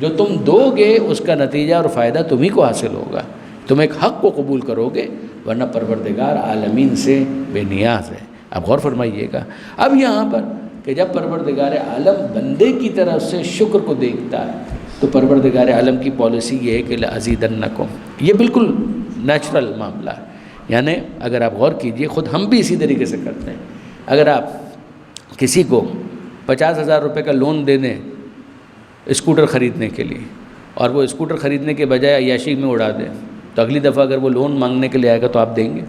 جو تم دو گے اس کا نتیجہ اور فائدہ تمہیں کو حاصل ہوگا، تم ایک حق کو قبول کرو گے، ورنہ پروردگار عالمین سے بے نیاز ہے۔ اب غور فرمائیے گا، اب یہاں پر کہ جب پروردگار عالم بندے کی طرف سے شکر کو دیکھتا ہے تو پروردگار عالم کی پالیسی یہ ہے کہ لَأَزِيدَنَّكُمْ، یہ بالکل نیچرل معاملہ ہے. یعنی اگر آپ غور کیجئے، خود ہم بھی اسی طریقے سے کرتے ہیں. اگر آپ کسی کو 50,000 روپے کا لون دے دیں اسکوٹر خریدنے کے لیے، اور وہ اسکوٹر خریدنے کے بجائے عیاشی میں اڑا دیں، تو اگلی دفعہ اگر وہ لون مانگنے کے لیے آئے گا تو آپ دیں گے؟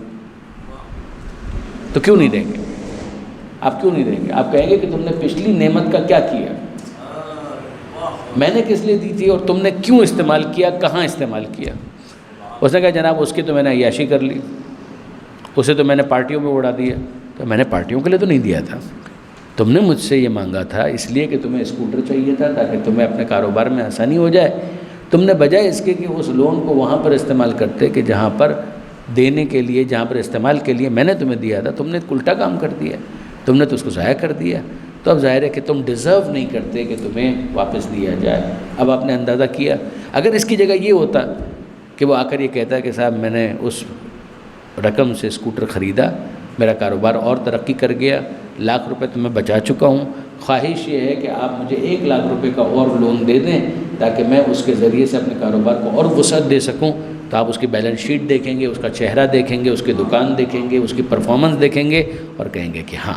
تو کیوں نہیں دیں گے؟ آپ کیوں نہیں دیں گے؟ آپ کہیں گے کہ تم نے پچھلی نعمت کا کیا کیا، میں نے کس لیے دی تھی اور تم نے کیوں استعمال کیا، کہاں استعمال کیا؟ اس نے کہا جناب اس کی تو میں نے عیاشی کر لی، اسے تو میں نے پارٹیوں میں اڑا دیا. تو میں نے پارٹیوں کے لیے تو نہیں دیا تھا، تم نے مجھ سے یہ مانگا تھا اس لیے کہ تمہیں اسکوٹر چاہیے تھا تاکہ تمہیں اپنے کاروبار میں آسانی ہو جائے. تم نے بجائے اس کے کہ اس لون کو وہاں پر استعمال کرتے کہ جہاں پر دینے کے لیے، جہاں پر استعمال کے لیے میں نے تمہیں دیا تھا، تم نے الٹا کام کر دیا، تم نے تو اس کو ضائع کر دیا. تو اب ظاہر ہے کہ تم ڈیزرو نہیں کرتے کہ تمہیں واپس دیا جائے. اب آپ نے اندازہ کیا، اگر اس کی جگہ یہ ہوتا کہ وہ آ کر یہ کہتا ہے کہ صاحب میں نے اس رقم سے اسکوٹر خریدا، میرا کاروبار اور ترقی کر گیا، لاکھ روپے تو میں بچا چکا ہوں، خواہش یہ ہے کہ آپ مجھے 1 لاکھ روپے کا اور لون دے دیں تاکہ میں اس کے ذریعے سے اپنے کاروبار کو اور وسعت دے سکوں. تو آپ اس کی بیلنس شیٹ دیکھیں گے، اس کا چہرہ دیکھیں گے، اس کی دکان دیکھیں گے، اس کی پرفارمنس دیکھیں گے اور کہیں گے کہ ہاں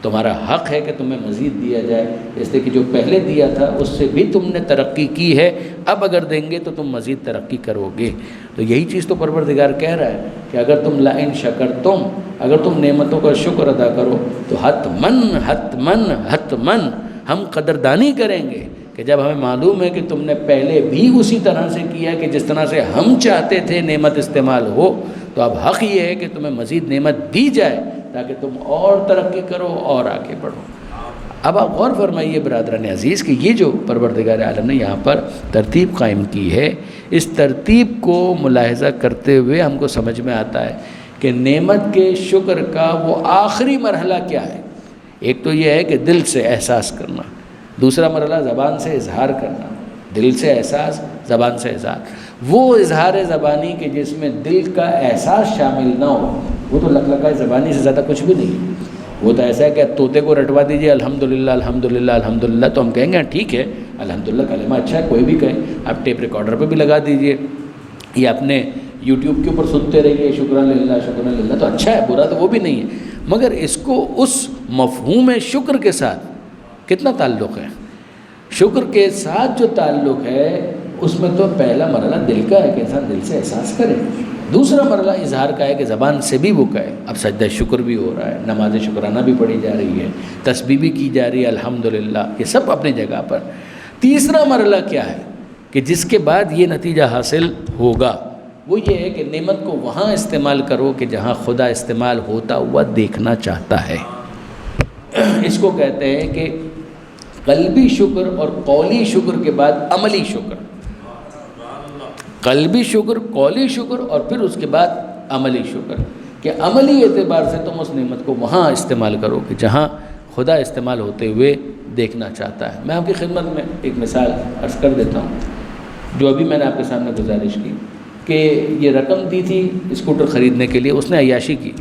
تمہارا حق ہے کہ تمہیں مزید دیا جائے، اس لیے کہ جو پہلے دیا تھا اس سے بھی تم نے ترقی کی ہے، اب اگر دیں گے تو تم مزید ترقی کرو گے. تو یہی چیز تو پروردگار کہہ رہا ہے کہ اگر تم لئن شکرتم، اگر تم نعمتوں کا شکر ادا کرو تو حتمن ہم قدردانی کریں گے کہ جب ہمیں معلوم ہے کہ تم نے پہلے بھی اسی طرح سے کیا کہ جس طرح سے ہم چاہتے تھے نعمت استعمال ہو، تو اب حق یہ ہے کہ تمہیں مزید نعمت دی جائے تاکہ تم اور ترقی کرو اور آگے بڑھو. اب آپ غور فرمائیے برادران عزیز کہ یہ جو پروردگار عالم نے یہاں پر ترتیب قائم کی ہے، اس ترتیب کو ملاحظہ کرتے ہوئے ہم کو سمجھ میں آتا ہے کہ نعمت کے شکر کا وہ آخری مرحلہ کیا ہے. ایک تو یہ ہے کہ دل سے احساس کرنا، دوسرا مرحلہ زبان سے اظہار کرنا. دل سے احساس، زبان سے اظہار. وہ اظہار زبانی کہ جس میں دل کا احساس شامل نہ ہو، وہ تو لکلکائے زبانی سے زیادہ کچھ بھی نہیں. وہ تو ایسا ہے کہ طوطے کو رٹوا دیجئے الحمدللہ الحمدللہ الحمدللہ، تو ہم کہیں گے ٹھیک ہے الحمدللہ کلمہ اچھا ہے، کوئی بھی کہے. آپ ٹیپ ریکارڈر پہ بھی لگا دیجئے یا اپنے یوٹیوب کے اوپر سنتے رہیے شکران للہ شکران للہ، تو اچھا ہے، برا تو وہ بھی نہیں ہے. مگر اس کو اس مفہوم شکر کے ساتھ کتنا تعلق ہے؟ شکر کے ساتھ جو تعلق ہے اس میں تو پہلا مرحلہ دل کا ہے کہ انسان دل سے احساس کرے، دوسرا مرحلہ اظہار کا ہے کہ زبان سے بھی وہ کہے. اب سجدہ شکر بھی ہو رہا ہے، نماز شکرانہ بھی پڑھی جا رہی ہے، تسبیح بھی کی جا رہی ہے الحمدللہ، یہ سب اپنی جگہ پر. تیسرا مرحلہ کیا ہے کہ جس کے بعد یہ نتیجہ حاصل ہوگا، وہ یہ ہے کہ نعمت کو وہاں استعمال کرو کہ جہاں خدا استعمال ہوتا ہوا دیکھنا چاہتا ہے. اس کو کہتے ہیں کہ قلبی شکر اور قولی شکر کے بعد عملی شکر. قلبی شکر، قولی شکر اور پھر اس کے بعد عملی شکر، کہ عملی اعتبار سے تم اس نعمت کو وہاں استعمال کرو کہ جہاں خدا استعمال ہوتے ہوئے دیکھنا چاہتا ہے. میں آپ کی خدمت میں ایک مثال عرض کر دیتا ہوں جو ابھی میں نے آپ کے سامنے گزارش کی کہ یہ رقم دی تھی اسکوٹر خریدنے کے لیے، اس نے عیاشی کی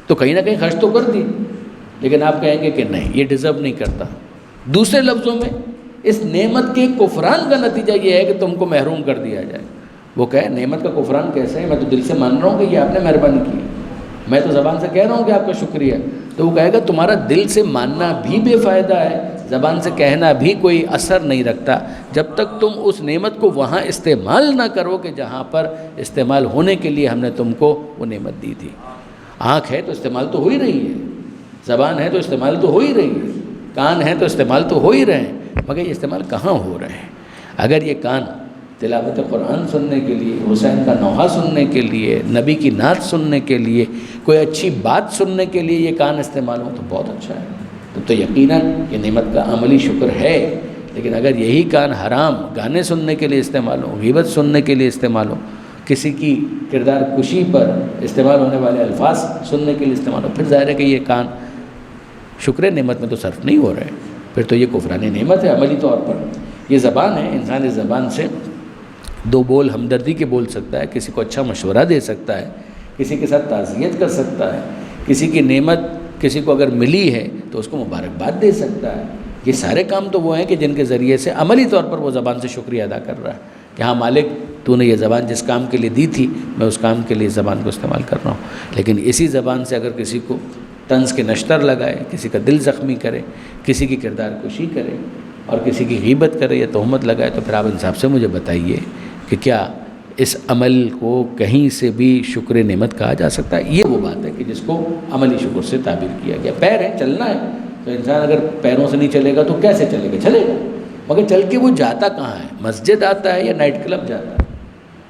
تو کہیں نہ کہیں خرچ تو کر دی، لیکن آپ کہیں گے کہ نہیں یہ ڈیزرو نہیں کرتا. دوسرے لفظوں میں اس نعمت کے کفران کا نتیجہ یہ ہے کہ تم کو محروم کر دیا جائے. وہ کہے نعمت کا کفران کیسے ہے، میں تو دل سے مان رہا ہوں کہ یہ آپ نے مہربانی کی، میں تو زبان سے کہہ رہا ہوں کہ آپ کا شکریہ. تو وہ کہے گا تمہارا دل سے ماننا بھی بے فائدہ ہے، زبان سے کہنا بھی کوئی اثر نہیں رکھتا جب تک تم اس نعمت کو وہاں استعمال نہ کرو کہ جہاں پر استعمال ہونے کے لیے ہم نے تم کو وہ نعمت دی تھی. آنکھ ہے تو استعمال تو ہو ہی رہی ہے، زبان ہے تو استعمال تو ہو ہی رہی ہے، کان ہے تو استعمال تو ہو ہی رہے ہیں، مگر یہ استعمال کہاں ہو رہے ہیں؟ اگر یہ کان تلاوت قرآن سننے کے لیے، حسین کا نوحہ سننے کے لیے، نبی کی نعت سننے کے لیے، کوئی اچھی بات سننے کے لیے یہ کان استعمال ہو تو بہت اچھا ہے، تو یقیناً یہ نعمت کا عملی شکر ہے. لیکن اگر یہی کان حرام گانے سننے کے لیے استعمال ہو، غیبت سننے کے لیے استعمال ہو، کسی کی کردار کشی پر استعمال ہونے والے الفاظ سننے کے لیے استعمال ہو، پھر ظاہر ہے کہ یہ کان شکر نعمت میں تو صرف نہیں ہو رہے، پھر تو یہ کفران نعمت ہے عملی طور پر. یہ زبان ہے، انسان اس زبان سے 2 بول ہمدردی کے بول سکتا ہے، کسی کو اچھا مشورہ دے سکتا ہے، کسی کے ساتھ تعزیت کر سکتا ہے، کسی کی نعمت کسی کو اگر ملی ہے تو اس کو مبارکباد دے سکتا ہے۔ یہ سارے کام تو وہ ہیں کہ جن کے ذریعے سے عملی طور پر وہ زبان سے شکریہ ادا کر رہا ہے کہ ہاں مالک تو نے یہ زبان جس کام کے لیے دی تھی میں اس کام کے لیے اس زبان کو استعمال کر رہا ہوں۔ لیکن اسی زبان سے اگر کسی کو طنز کے نشتر لگائے، کسی کا دل زخمی کرے، کسی کی کردار کشی کرے اور کسی کی غیبت کرے یا تہمت لگائے، تو پھر آپ انصاف سے مجھے بتائیے کہ کیا اس عمل کو کہیں سے بھی شکر نعمت کہا جا سکتا ہے؟ یہ وہ بات ہے کہ جس کو عملی شکر سے تعبیر کیا گیا۔ پیر ہے، چلنا ہے، تو انسان اگر پیروں سے نہیں چلے گا تو کیسے چلے گا؟ چلے گا، مگر چل کے وہ جاتا کہاں ہے؟ مسجد آتا ہے یا نائٹ کلب جاتا ہے؟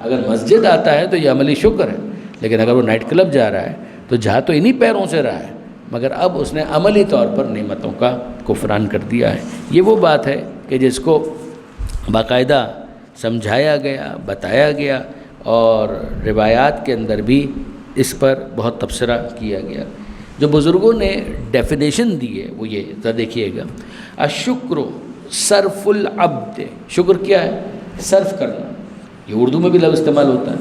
اگر مسجد آتا ہے تو یہ عملی شکر ہے، لیکن اگر وہ نائٹ کلب جا رہا ہے تو جا تو انہی پیروں سے رہا ہے، مگر اب اس نے عملی طور پر نعمتوں کا کفران کر دیا ہے۔ یہ وہ بات ہے کہ جس کو باقاعدہ سمجھایا گیا، بتایا گیا، اور روایات کے اندر بھی اس پر بہت تبصرہ کیا گیا۔ جو بزرگوں نے ڈیفینیشن دی ہے وہ یہ ذرا دیکھیے گا، الشکر صرف العبد، شکر کیا ہے؟ صرف کرنا۔ یہ اردو میں بھی لفظ استعمال ہوتا ہے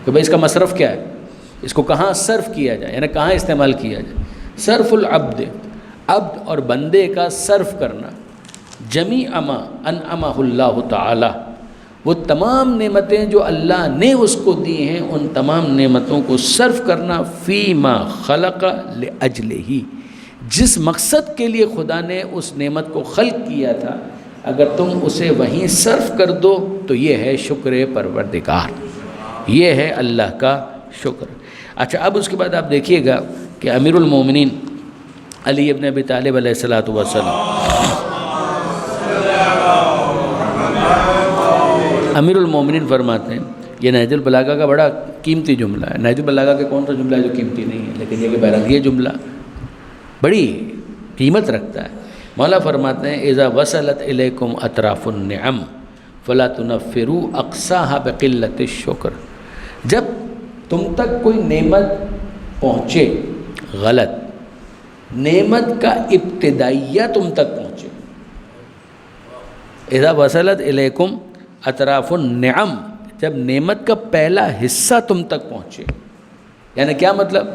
کہ بھائی اس کا مصرف کیا ہے، اس کو کہاں صرف کیا جائے، یعنی کہاں استعمال کیا جائے۔ صرف العبد، عبد اور بندے کا صرف کرنا، جمیع ما انعمہ اللہ تعالی، وہ تمام نعمتیں جو اللہ نے اس کو دی ہیں ان تمام نعمتوں کو صرف کرنا، فی ما خلق لاجلہ، جس مقصد کے لیے خدا نے اس نعمت کو خلق کیا تھا، اگر تم اسے وہیں صرف کر دو تو یہ ہے شکر پروردگار، یہ ہے اللہ کا شکر۔ اچھا، اب اس کے بعد آپ دیکھیے گا کہ امیر المومنین علی ابن ابی طالب علیہ الصلوۃ والسلام، امیر المومنین فرماتے ہیں، یہ نہج البلاغہ کا بڑا قیمتی جملہ ہے۔ نہج البلاغہ کے کون سا جملہ ہے جو قیمتی نہیں ہے، لیکن یہ کہ بہرحال یہ جملہ بڑی قیمت رکھتا ہے۔ مولا فرماتے ہیں، اذا وصلت الیکم اطراف النعم فلا تنفروا اقصاها بقلۃ الشکر، جب تم تک کوئی نعمت پہنچے، غلط نعمت کا ابتدائیہ تم تک پہنچے، اذا وصلت الیکم اطراف النعم، جب نعمت کا پہلا حصہ تم تک پہنچے، یعنی کیا مطلب؟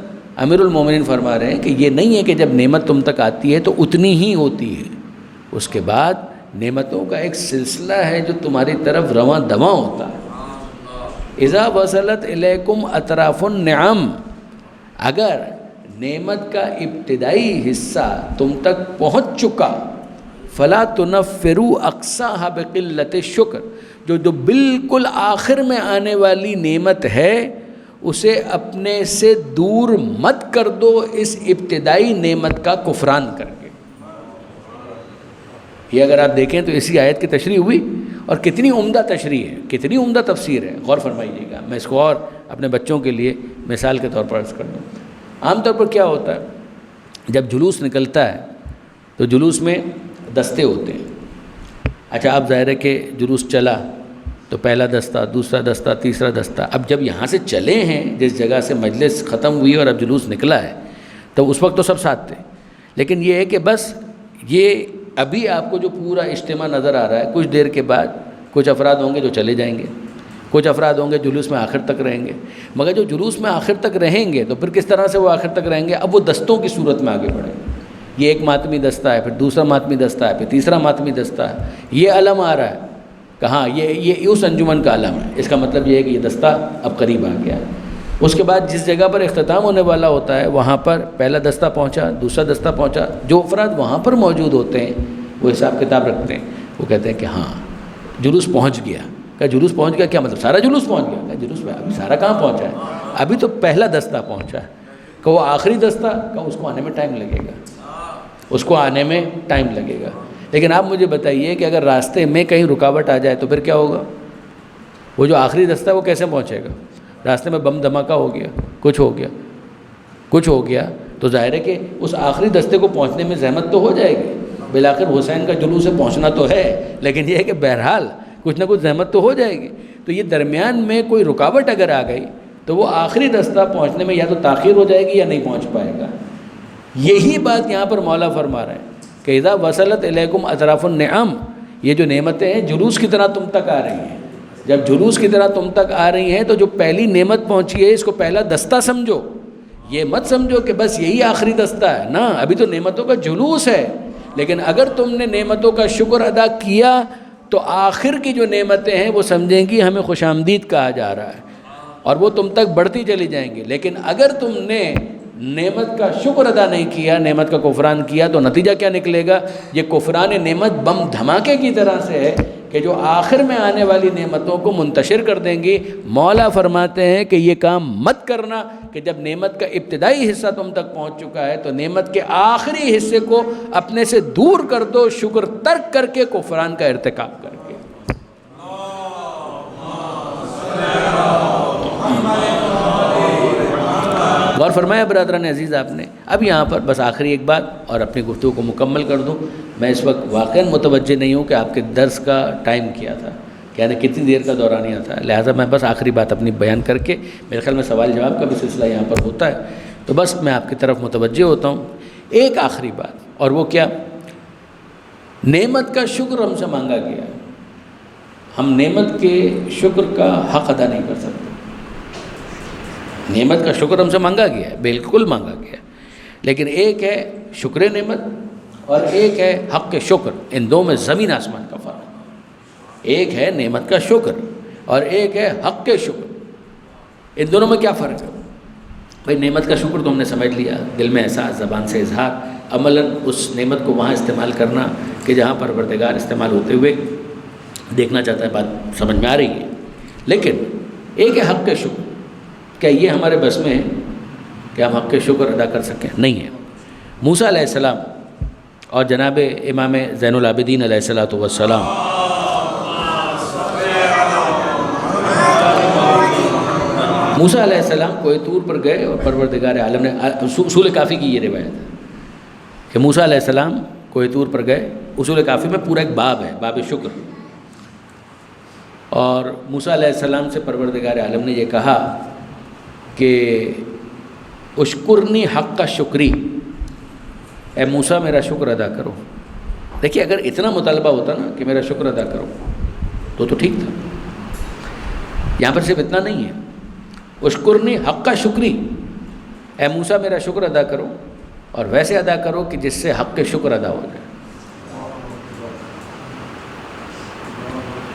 امیر المومنین فرما رہے ہیں کہ یہ نہیں ہے کہ جب نعمت تم تک آتی ہے تو اتنی ہی ہوتی ہے، اس کے بعد نعمتوں کا ایک سلسلہ ہے جو تمہاری طرف رواں دواں ہوتا ہے۔ اذا وصلت الیکم اطراف النعم، اگر نعمت کا ابتدائی حصہ تم تک پہنچ چکا، فلا تنفروا اقصاها بقلۃ الشکر، جو بالکل آخر میں آنے والی نعمت ہے اسے اپنے سے دور مت کر دو اس ابتدائی نعمت کا کفران کر کے۔ یہ اگر آپ دیکھیں تو اسی آیت کی تشریح ہوئی، اور کتنی عمدہ تشریح ہے، کتنی عمدہ تفسیر ہے، غور فرمائیے گا۔ میں اس کو اور اپنے بچوں کے لیے مثال کے طور پر عرض کر دوں۔ عام طور پر کیا ہوتا ہے، جب جلوس نکلتا ہے تو جلوس میں دستے ہوتے ہیں۔ اچھا، آپ ظاہر ہے کہ جلوس چلا تو پہلا دستہ، دوسرا دستہ، تیسرا دستہ، اب جب یہاں سے چلے ہیں جس جگہ سے مجلس ختم ہوئی اور اب جلوس نکلا ہے تو اس وقت تو سب ساتھ تھے، لیکن یہ ہے کہ بس یہ ابھی آپ کو جو پورا اجتماع نظر آ رہا ہے، کچھ دیر کے بعد کچھ افراد ہوں گے جو چلے جائیں گے، کچھ افراد ہوں گے جلوس میں آخر تک رہیں گے، مگر جو جلوس میں آخر تک رہیں گے تو پھر کس طرح سے وہ آخر تک رہیں گے؟ اب وہ دستوں کی صورت میں آگے بڑھیں گے، یہ ایک ماتمی دستہ ہے، پھر دوسرا ماتمی دستہ ہے، پھر تیسرا ماتمی دستہ ہے، یہ علم آ رہا ہے کہاں، یہ اس انجمن کا علم ہے، اس کا مطلب یہ ہے کہ یہ دستہ اب قریب آ گیا ہے۔ اس کے بعد جس جگہ پر اختتام ہونے والا ہوتا ہے وہاں پر پہلا دستہ پہنچا، دوسرا دستہ پہنچا، جو افراد وہاں پر موجود ہوتے ہیں وہ حساب کتاب رکھتے ہیں، وہ کہتے ہیں کہ ہاں جلوس پہنچ گیا۔ کہ جلوس پہنچ گیا کیا مطلب؟ سارا جلوس پہنچ گیا؟ کہ جلوس میں ابھی سارا کہاں پہنچا ہے، ابھی تو پہلا دستہ پہنچا ہے، کہ وہ آخری دستہ کہ اس کو آنے میں ٹائم لگے گا، اس کو آنے میں ٹائم لگے گا۔ لیکن آپ مجھے بتائیے کہ اگر راستے میں کہیں رکاوٹ آ جائے تو پھر کیا ہوگا؟ وہ جو آخری دستہ ہے وہ کیسے پہنچے گا؟ راستے میں بم دھماکہ ہو گیا، کچھ ہو گیا تو ظاہر ہے کہ اس آخری دستے کو پہنچنے میں زحمت تو ہو جائے گی، بالآخر حسین کا جلوس سے پہنچنا تو ہے، لیکن یہ ہے کہ بہرحال کچھ نہ کچھ زحمت تو ہو جائے گی۔ تو یہ درمیان میں کوئی رکاوٹ اگر آ گئی تو وہ آخری دستہ پہنچنے میں یا تو تاخیر ہو جائے گی یا نہیں پہنچ پائے گا۔ یہی بات یہاں پر مولا فرما رہے ہیں کہ اذا وصلت الیکم اطراف النعم، یہ جو نعمتیں ہیں جلوس کی طرح تم تک آ رہی ہیں، جب جلوس کی طرح تم تک آ رہی ہیں تو جو پہلی نعمت پہنچی ہے اس کو پہلا دستہ سمجھو، یہ مت سمجھو کہ بس یہی آخری دستہ ہے، نا، ابھی تو نعمتوں کا جلوس ہے. لیکن اگر تم نے نعمتوں کا شکر ادا کیا تو آخر کی جو نعمتیں ہیں وہ سمجھیں گی ہمیں خوش آمدید کہا جا رہا ہے، اور وہ تم تک بڑھتی چلی جائیں گی. لیکن اگر تم نے نعمت کا شکر ادا نہیں کیا، نعمت کا کفران کیا، تو نتیجہ کیا نکلے گا؟ یہ کفران نعمت بم دھماکے کی طرح سے ہے کہ جو آخر میں آنے والی نعمتوں کو منتشر کر دیں گی. مولا فرماتے ہیں کہ یہ کام مت کرنا کہ جب نعمت کا ابتدائی حصہ تم تک پہنچ چکا ہے تو نعمت کے آخری حصے کو اپنے سے دور کر دو، شکر ترک کر کے، کفران کا ارتکاب کر کے. غور فرمایا برادران عزیز آپ نے. اب یہاں پر بس آخری ایک بات اور اپنی گفتگو کو مکمل کر دوں. میں اس وقت واقعاً متوجہ نہیں ہوں کہ آپ کے درس کا ٹائم کیا تھا، یعنی کتنی دیر کا دورانیہ تھا، لہٰذا میں بس آخری بات اپنی بیان کر کے، میرے خیال میں سوال جواب کا بھی سلسلہ یہاں پر ہوتا ہے، تو بس میں آپ کی طرف متوجہ ہوتا ہوں. ایک آخری بات، اور وہ کیا؟ نعمت کا شکر ہم سے مانگا گیا، ہم نعمت کے شکر کا حق ادا نہیں کر سکتے. نعمت کا شکر ہم سے مانگا گیا ہے، بالکل مانگا گیا ہے، لیکن ایک ہے شکر نعمت اور ایک ہے حق کے شکر. ان دو میں زمین آسمان کا فرق ہے. ایک ہے نعمت کا شکر اور ایک ہے حق کے شکر. ان دونوں میں کیا فرق ہے؟ بھائی نعمت کا شکر تو ہم نے سمجھ لیا، دل میں احساس، زبان سے اظہار، عملاً اس نعمت کو وہاں استعمال کرنا کہ جہاں پروردگار استعمال ہوتے ہوئے دیکھنا چاہتا ہے. بات سمجھ میں آ رہی ہے. لیکن ایک ہے حق کے شکر. کیا یہ ہمارے بس میں ہے کہ ہم حق کے شکر ادا کر سکیں؟ نہیں ہے. موسیٰ علیہ السلام اور جناب امام زین العابدین علیہ السلام موسیٰ علیہ السلام کوہ طور پر گئے اور پروردگار عالم نے، اصول کافی کی یہ روایت ہے کہ موسیٰ علیہ السلام کوہ طور پر گئے. اصول کافی میں پورا ایک باب ہے، باب شکر. اور موسیٰ علیہ السلام سے پروردگار عالم نے یہ کہا کہ اشکرنی حق کا شکری، اے موسیٰ میرا شکر ادا کرو. دیکھیے اگر اتنا مطالبہ ہوتا نا کہ میرا شکر ادا کرو تو ٹھیک تھا. یہاں پر صرف اتنا نہیں ہے، اشکرنی حق کا شکری، اے موسیٰ میرا شکر ادا کرو، اور ویسے ادا کرو کہ جس سے حق کے شکر ادا ہو جائے.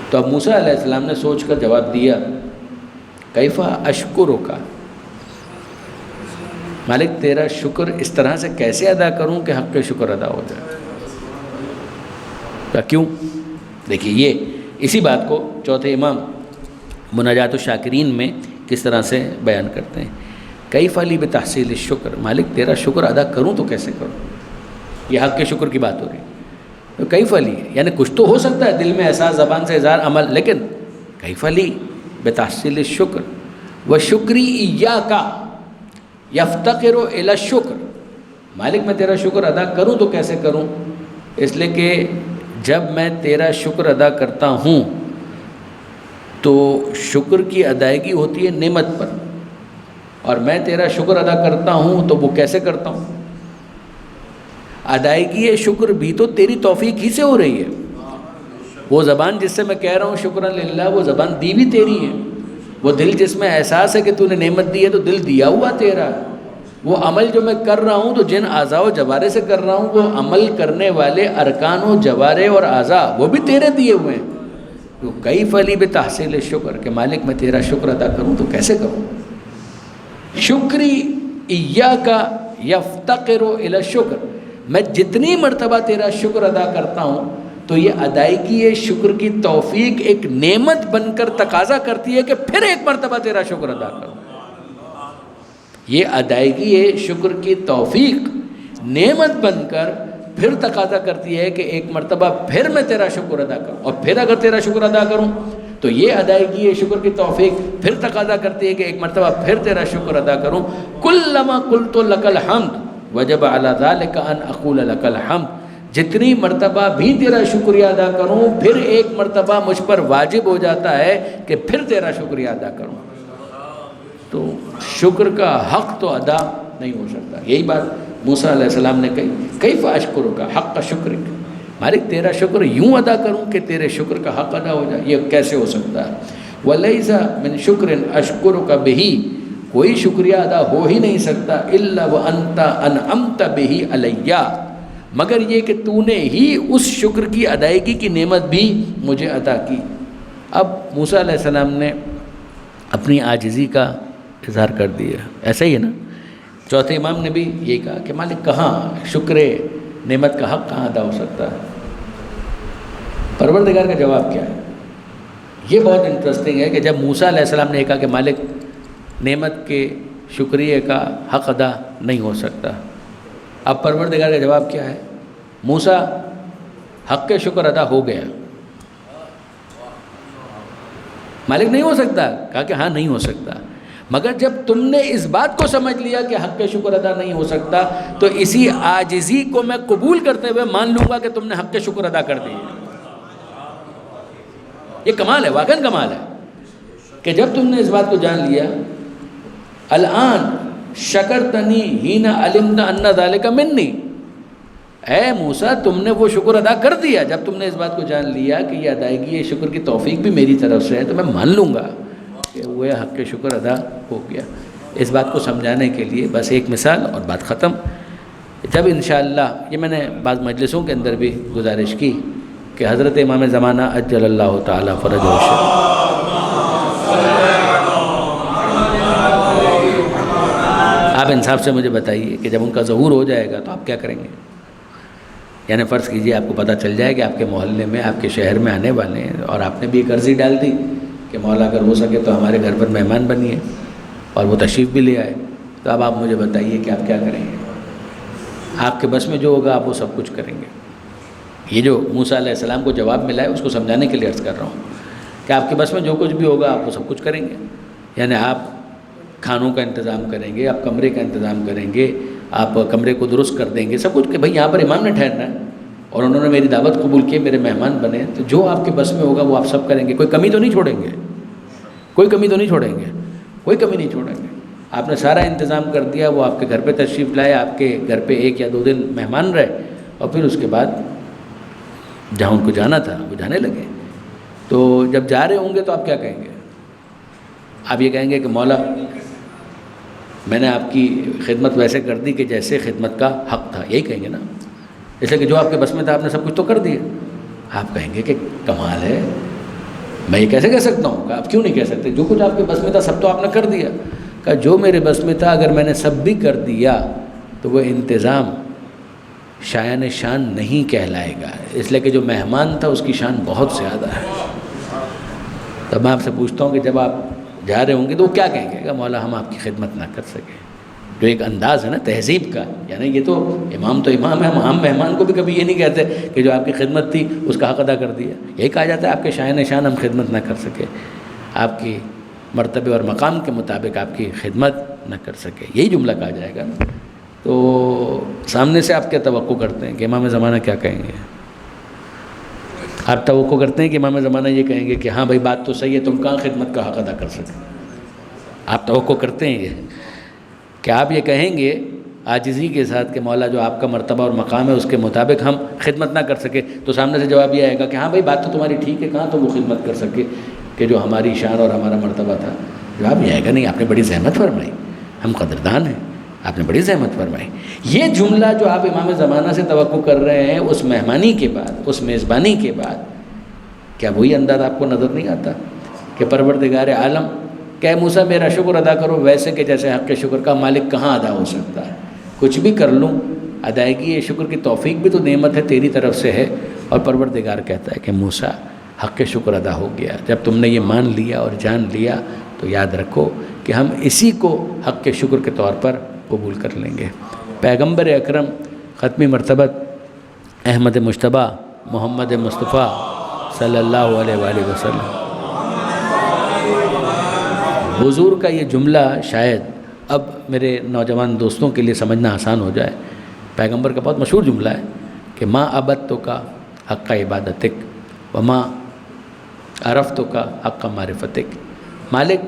تو اب موسیٰ علیہ السلام نے سوچ کر جواب دیا، کیفا اشکرک، مالک تیرا شکر اس طرح سے کیسے ادا کروں کہ حق کے شکر ادا ہو جائے. کیوں؟ دیکھیے یہ اسی بات کو چوتھے امام مناجات الشاکرین میں کس طرح سے بیان کرتے ہیں. کیف لی بتحصیل الشکر، مالک تیرا شکر ادا کروں تو کیسے کروں؟ یہ حق کے شکر کی بات ہو رہی ہے. تو کیف لی یعنی کچھ تو ہو سکتا ہے دل میں احساس، زبان سے اظہار، عمل، لیکن کیف لی بتحصیل الشکر وشکری ایاک یفتقر الی الشکر، مالک میں تیرا شکر ادا کروں تو کیسے کروں؟ اس لیے کہ جب میں تیرا شکر ادا کرتا ہوں تو شکر کی ادائیگی ہوتی ہے نعمت پر، اور میں تیرا شکر ادا کرتا ہوں تو وہ کیسے کرتا ہوں؟ ادائیگی شکر بھی تو تیری توفیق ہی سے ہو رہی ہے. وہ زبان جس سے میں کہہ رہا ہوں شکرا للہ، وہ زبان دی بھی تیری ہے. وہ دل جس میں احساس ہے کہ تو نے نعمت دی ہے تو دل دیا ہوا تیرا. وہ عمل جو میں کر رہا ہوں تو جن اعضاء و جوارے سے کر رہا ہوں، وہ عمل کرنے والے ارکان و جوارے اور اعضاء وہ بھی تیرے دیے ہوئے ہیں. تو کیف لی بتحصیل شکر، کہ مالک میں تیرا شکر ادا کروں تو کیسے کروں؟ شکری ایاک یفتقر الی الشکر، میں جتنی مرتبہ تیرا شکر ادا کرتا ہوں تو یہ ادائیگی شکر کی توفیق ایک نعمت بن کر تقاضا کرتی ہے کہ پھر ایک مرتبہ تیرا شکر ادا کروں. یہ ادائیگی شکر کی توفیق نعمت بن کر پھر تقاضا کرتی ہے کہ ایک مرتبہ پھر میں تیرا شکر ادا کروں، اور پھر اگر تیرا شکر ادا کروں تو یہ ادائیگی شکر کی توفیق پھر تقاضا کرتی ہے کہ ایک مرتبہ پھر تیرا شکر ادا کروں. کلما قلت لک الحمد وجب علی ذلک ان اقول لک الحمد، جتنی مرتبہ بھی تیرا شکریہ ادا کروں پھر ایک مرتبہ مجھ پر واجب ہو جاتا ہے کہ پھر تیرا شکریہ ادا کروں. تو شکر کا حق تو ادا نہیں ہو سکتا. یہی بات موسیٰ علیہ السلام نے کہی، کیف اشکرک حق شکرک، مالک تیرا شکر یوں ادا کروں کہ تیرے شکر کا حق ادا ہو جائے، یہ کیسے ہو سکتا ہے؟ ولیس من شکر اشکرک بہ کوئی شکریہ ادا ہو ہی نہیں سکتا الا وانت انعمت بہ علیہ، مگر یہ کہ تو نے ہی اس شکر کی ادائیگی کی نعمت بھی مجھے عطا کی۔ اب موسیٰ علیہ السلام نے اپنی عاجزی کا اظہار کر دیا، ایسا ہی ہے نا۔ چوتھے امام نے بھی یہی کہا کہ مالک کہاں شکر نعمت کا حق کہاں ادا ہو سکتا ہے؟ پروردگار کا جواب کیا ہے؟ یہ بہت انٹرسٹنگ ہے کہ جب موسیٰ علیہ السلام نے یہ کہا کہ مالک نعمت کے شکریہ کا حق ادا نہیں ہو سکتا، اب پروردگار کا جواب کیا ہے؟ موسیٰ حق کے شکر ادا ہو گیا، مالک نہیں ہو سکتا، کہا کہ ہاں نہیں ہو سکتا، مگر جب تم نے اس بات کو سمجھ لیا کہ حق کے شکر ادا نہیں ہو سکتا تو اسی عاجزی کو میں قبول کرتے ہوئے مان لوں گا کہ تم نے حق کے شکر ادا کر دی۔ یہ کمال ہے، واقعاً کمال ہے کہ جب تم نے اس بات کو جان لیا، الآن شکرتنی حین علمت ان ذلک منی، اے موسیٰ تم نے وہ شکر ادا کر دیا جب تم نے اس بات کو جان لیا کہ یہ ادائیگی، یہ شکر کی توفیق بھی میری طرف سے ہے، تو میں مان لوں گا کہ وہ حق کے شکر ادا ہو گیا۔ اس بات کو سمجھانے کے لیے بس ایک مثال اور بات ختم۔ جب انشاءاللہ، یہ میں نے بعض مجلسوں کے اندر بھی گزارش کی کہ حضرت امام زمانہ عجل اللہ تعالیٰ فرجہ الشریف، آپ انصاف سے مجھے بتائیے کہ جب ان کا ظہور ہو جائے گا تو آپ کیا کریں گے؟ یعنی فرض کیجئے آپ کو پتہ چل جائے کہ آپ کے محلے میں، آپ کے شہر میں آنے والے ہیں، اور آپ نے بھی ایک عرضی ڈال دی کہ مولا اگر ہو سکے تو ہمارے گھر پر مہمان بنیے، اور وہ تشریف بھی لے آئے، تو اب آپ مجھے بتائیے کہ آپ کیا کریں گے؟ آپ کے بس میں جو ہوگا آپ وہ سب کچھ کریں گے۔ یہ جو موسیٰ علیہ السلام کو جواب ملا ہے اس کو سمجھانے کے لیے عرض کر رہا ہوں کہ آپ کے بس میں جو کچھ بھی ہوگا آپ وہ سب کچھ کریں گے۔ یعنی آپ کھانوں کا انتظام کریں گے، آپ کمرے کا انتظام کریں گے، آپ کمرے کو درست کر دیں گے، سب کچھ کہ بھئی یہاں پر امام نے ٹھہرنا ہے اور انہوں نے میری دعوت قبول کی، میرے مہمان بنے، تو جو آپ کے بس میں ہوگا وہ آپ سب کریں گے، کوئی کمی تو نہیں چھوڑیں گے، کوئی کمی تو نہیں چھوڑیں گے، کوئی کمی نہیں چھوڑیں گے۔ آپ نے سارا انتظام کر دیا، وہ آپ کے گھر پہ تشریف لائے، آپ کے گھر پہ 1 یا 2 دن مہمان رہے، اور پھر اس کے بعد جہاں ان کو جانا تھا وہ جانے لگے۔ تو جب جا رہے ہوں گے تو آپ کیا کہیں گے؟ آپ یہ کہیں گے کہ مولا میں نے آپ کی خدمت ویسے کر دی کہ جیسے خدمت کا حق تھا، یہی کہیں گے نا، اس لیے کہ جو آپ کے بس میں تھا آپ نے سب کچھ تو کر دیا۔ آپ کہیں گے کہ کمال ہے، میں یہ کیسے کہہ سکتا ہوں؟ کہ آپ کیوں نہیں کہہ سکتے؟ جو کچھ آپ کے بس میں تھا سب تو آپ نے کر دیا۔ کہ جو میرے بس میں تھا اگر میں نے سب بھی کر دیا تو وہ انتظام شایان شان نہیں کہلائے گا، اس لیے کہ جو مہمان تھا اس کی شان بہت زیادہ ہے۔ تب میں آپ سے پوچھتا ہوں کہ جب آپ جا رہے ہوں گے تو وہ کیا کہیں گے؟ کہ مولا ہم آپ کی خدمت نہ کر سکے، جو ایک انداز ہے نا تہذیب کا، یعنی یہ تو امام ہے، ہم مہمان کو بھی کبھی یہ نہیں کہتے کہ جو آپ کی خدمت تھی اس کا حق ادا کر دیا، یہی کہا جاتا ہے آپ کے شایان شان ہم خدمت نہ کر سکے، آپ کی مرتبے اور مقام کے مطابق آپ کی خدمت نہ کر سکے، یہی جملہ کہا جائے گا نا۔ تو سامنے سے آپ کیا توقع کرتے ہیں کہ امام زمانہ کیا کہیں گے؟ آپ توقع کرتے ہیں کہ امام زمانہ یہ کہیں گے کہ ہاں بھائی بات تو صحیح ہے، تم کہاں خدمت کا حق ادا کر سکیں؟ آپ توقع کرتے ہیں یہ کہ آپ یہ کہیں گے عاجزی کے ساتھ کہ مولا جو آپ کا مرتبہ اور مقام ہے اس کے مطابق ہم خدمت نہ کر سکے، تو سامنے سے جواب یہ آئے گا کہ ہاں بھائی بات تو تمہاری ٹھیک ہے، کہاں تم وہ خدمت کر سکے کہ جو ہماری شان اور ہمارا مرتبہ تھا؟ جواب یہ آئے گا نہیں، آپ نے بڑی زحمت فرمائی، ہم قدردان ہیں، آپ نے بڑی زحمت فرمائی۔ یہ جملہ جو آپ امام زمانہ سے توقع کر رہے ہیں اس مہمانی کے بعد، اس میزبانی کے بعد، کیا وہی انداز آپ کو نظر نہیں آتا کہ پروردگار عالم کہ موسیٰ میرا شکر ادا کرو ویسے کہ جیسے حق کے شکر کا مالک کہاں ادا ہو سکتا ہے؟ کچھ بھی کر لوں، ادائیگی یہ شکر کی توفیق بھی تو نعمت ہے، تیری طرف سے ہے۔ اور پروردگار کہتا ہے کہ موسیٰ حق کے شکر ادا ہو گیا، جب تم نے یہ مان لیا اور جان لیا تو یاد رکھو کہ ہم اسی کو حق کے شکر کے طور پر قبول کر لیں گے۔ پیغمبر اکرم ختمی مرتبت احمد مجتبیٰ محمد مصطفیٰ صلی اللہ علیہ وآلہ وسلم، حضور کا یہ جملہ شاید اب میرے نوجوان دوستوں کے لیے سمجھنا آسان ہو جائے۔ پیغمبر کا بہت مشہور جملہ ہے کہ ماں عبدتو کا حق عبادتک وما عرفتو کا حق معرفتک، مالک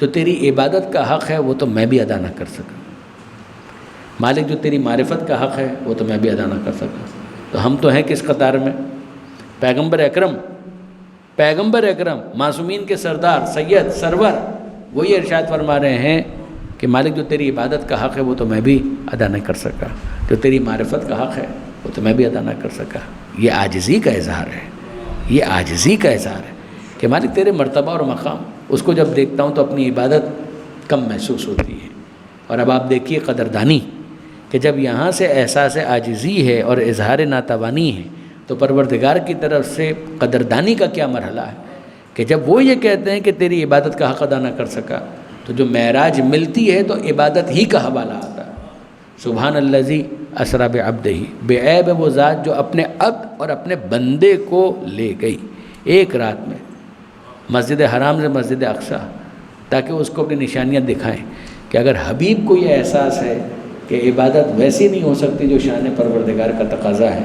جو تیری عبادت کا حق ہے وہ تو میں بھی ادا نہ کر سکا، مالک جو تیری معرفت کا حق ہے وہ تو میں بھی ادا نہ کر سکا۔ تو ہم تو ہیں کس قطار میں؟ پیغمبر اکرم معصومین کے سردار سید سرور، وہ یہ ارشاد فرما رہے ہیں کہ مالک جو تیری عبادت کا حق ہے وہ تو میں بھی ادا نہیں کر سکا، جو تیری معرفت کا حق ہے وہ تو میں بھی ادا نہ کر سکا۔ یہ عاجزی کا اظہار ہے، یہ عاجزی کا اظہار ہے کہ مالک تیرے مرتبہ اور مقام، اس کو جب دیکھتا ہوں تو اپنی عبادت کم محسوس ہوتی ہے۔ اور اب آپ دیکھیے قدردانی کہ جب یہاں سے احساس عاجزی ہے اور اظہار ناتوانی ہے تو پروردگار کی طرف سے قدردانی کا کیا مرحلہ ہے کہ جب وہ یہ کہتے ہیں کہ تیری عبادت کا حق ادا نہ کر سکا، تو جو معراج ملتی ہے تو عبادت ہی کا حوالہ آتا ہے۔ سبحان الذی اسریٰ بعبدہ، بے عیب ہے وہ ذات جو اپنے عبد اور اپنے بندے کو لے گئی ایک رات میں مسجد حرام سے مسجد اقصیٰ، تاکہ اس کو اپنی نشانیاں دکھائیں کہ اگر حبیب کو یہ احساس ہے کہ عبادت ویسی نہیں ہو سکتی جو شان پروردگار کا تقاضا ہے،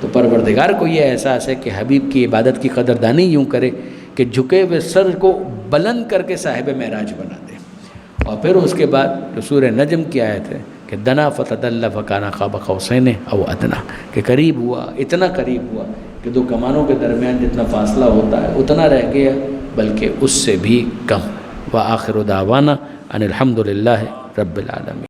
تو پروردگار کو یہ احساس ہے کہ حبیب کی عبادت کی قدردانی یوں کرے کہ جھکے ہوئے سر کو بلند کر کے صاحب معراج بنا دے۔ اور پھر اس کے بعد جو سورہ نجم کی آیت ہے کہ دنا فتدلی فکان قاب قوسین او ادنیٰ، کہ قریب ہوا، اتنا قریب ہوا کہ دو کمانوں کے درمیان جتنا فاصلہ ہوتا ہے اتنا رہ گیا، بلکہ اس سے بھی کم۔ وآخر دعوانا ان الحمد للہ رب العالمین۔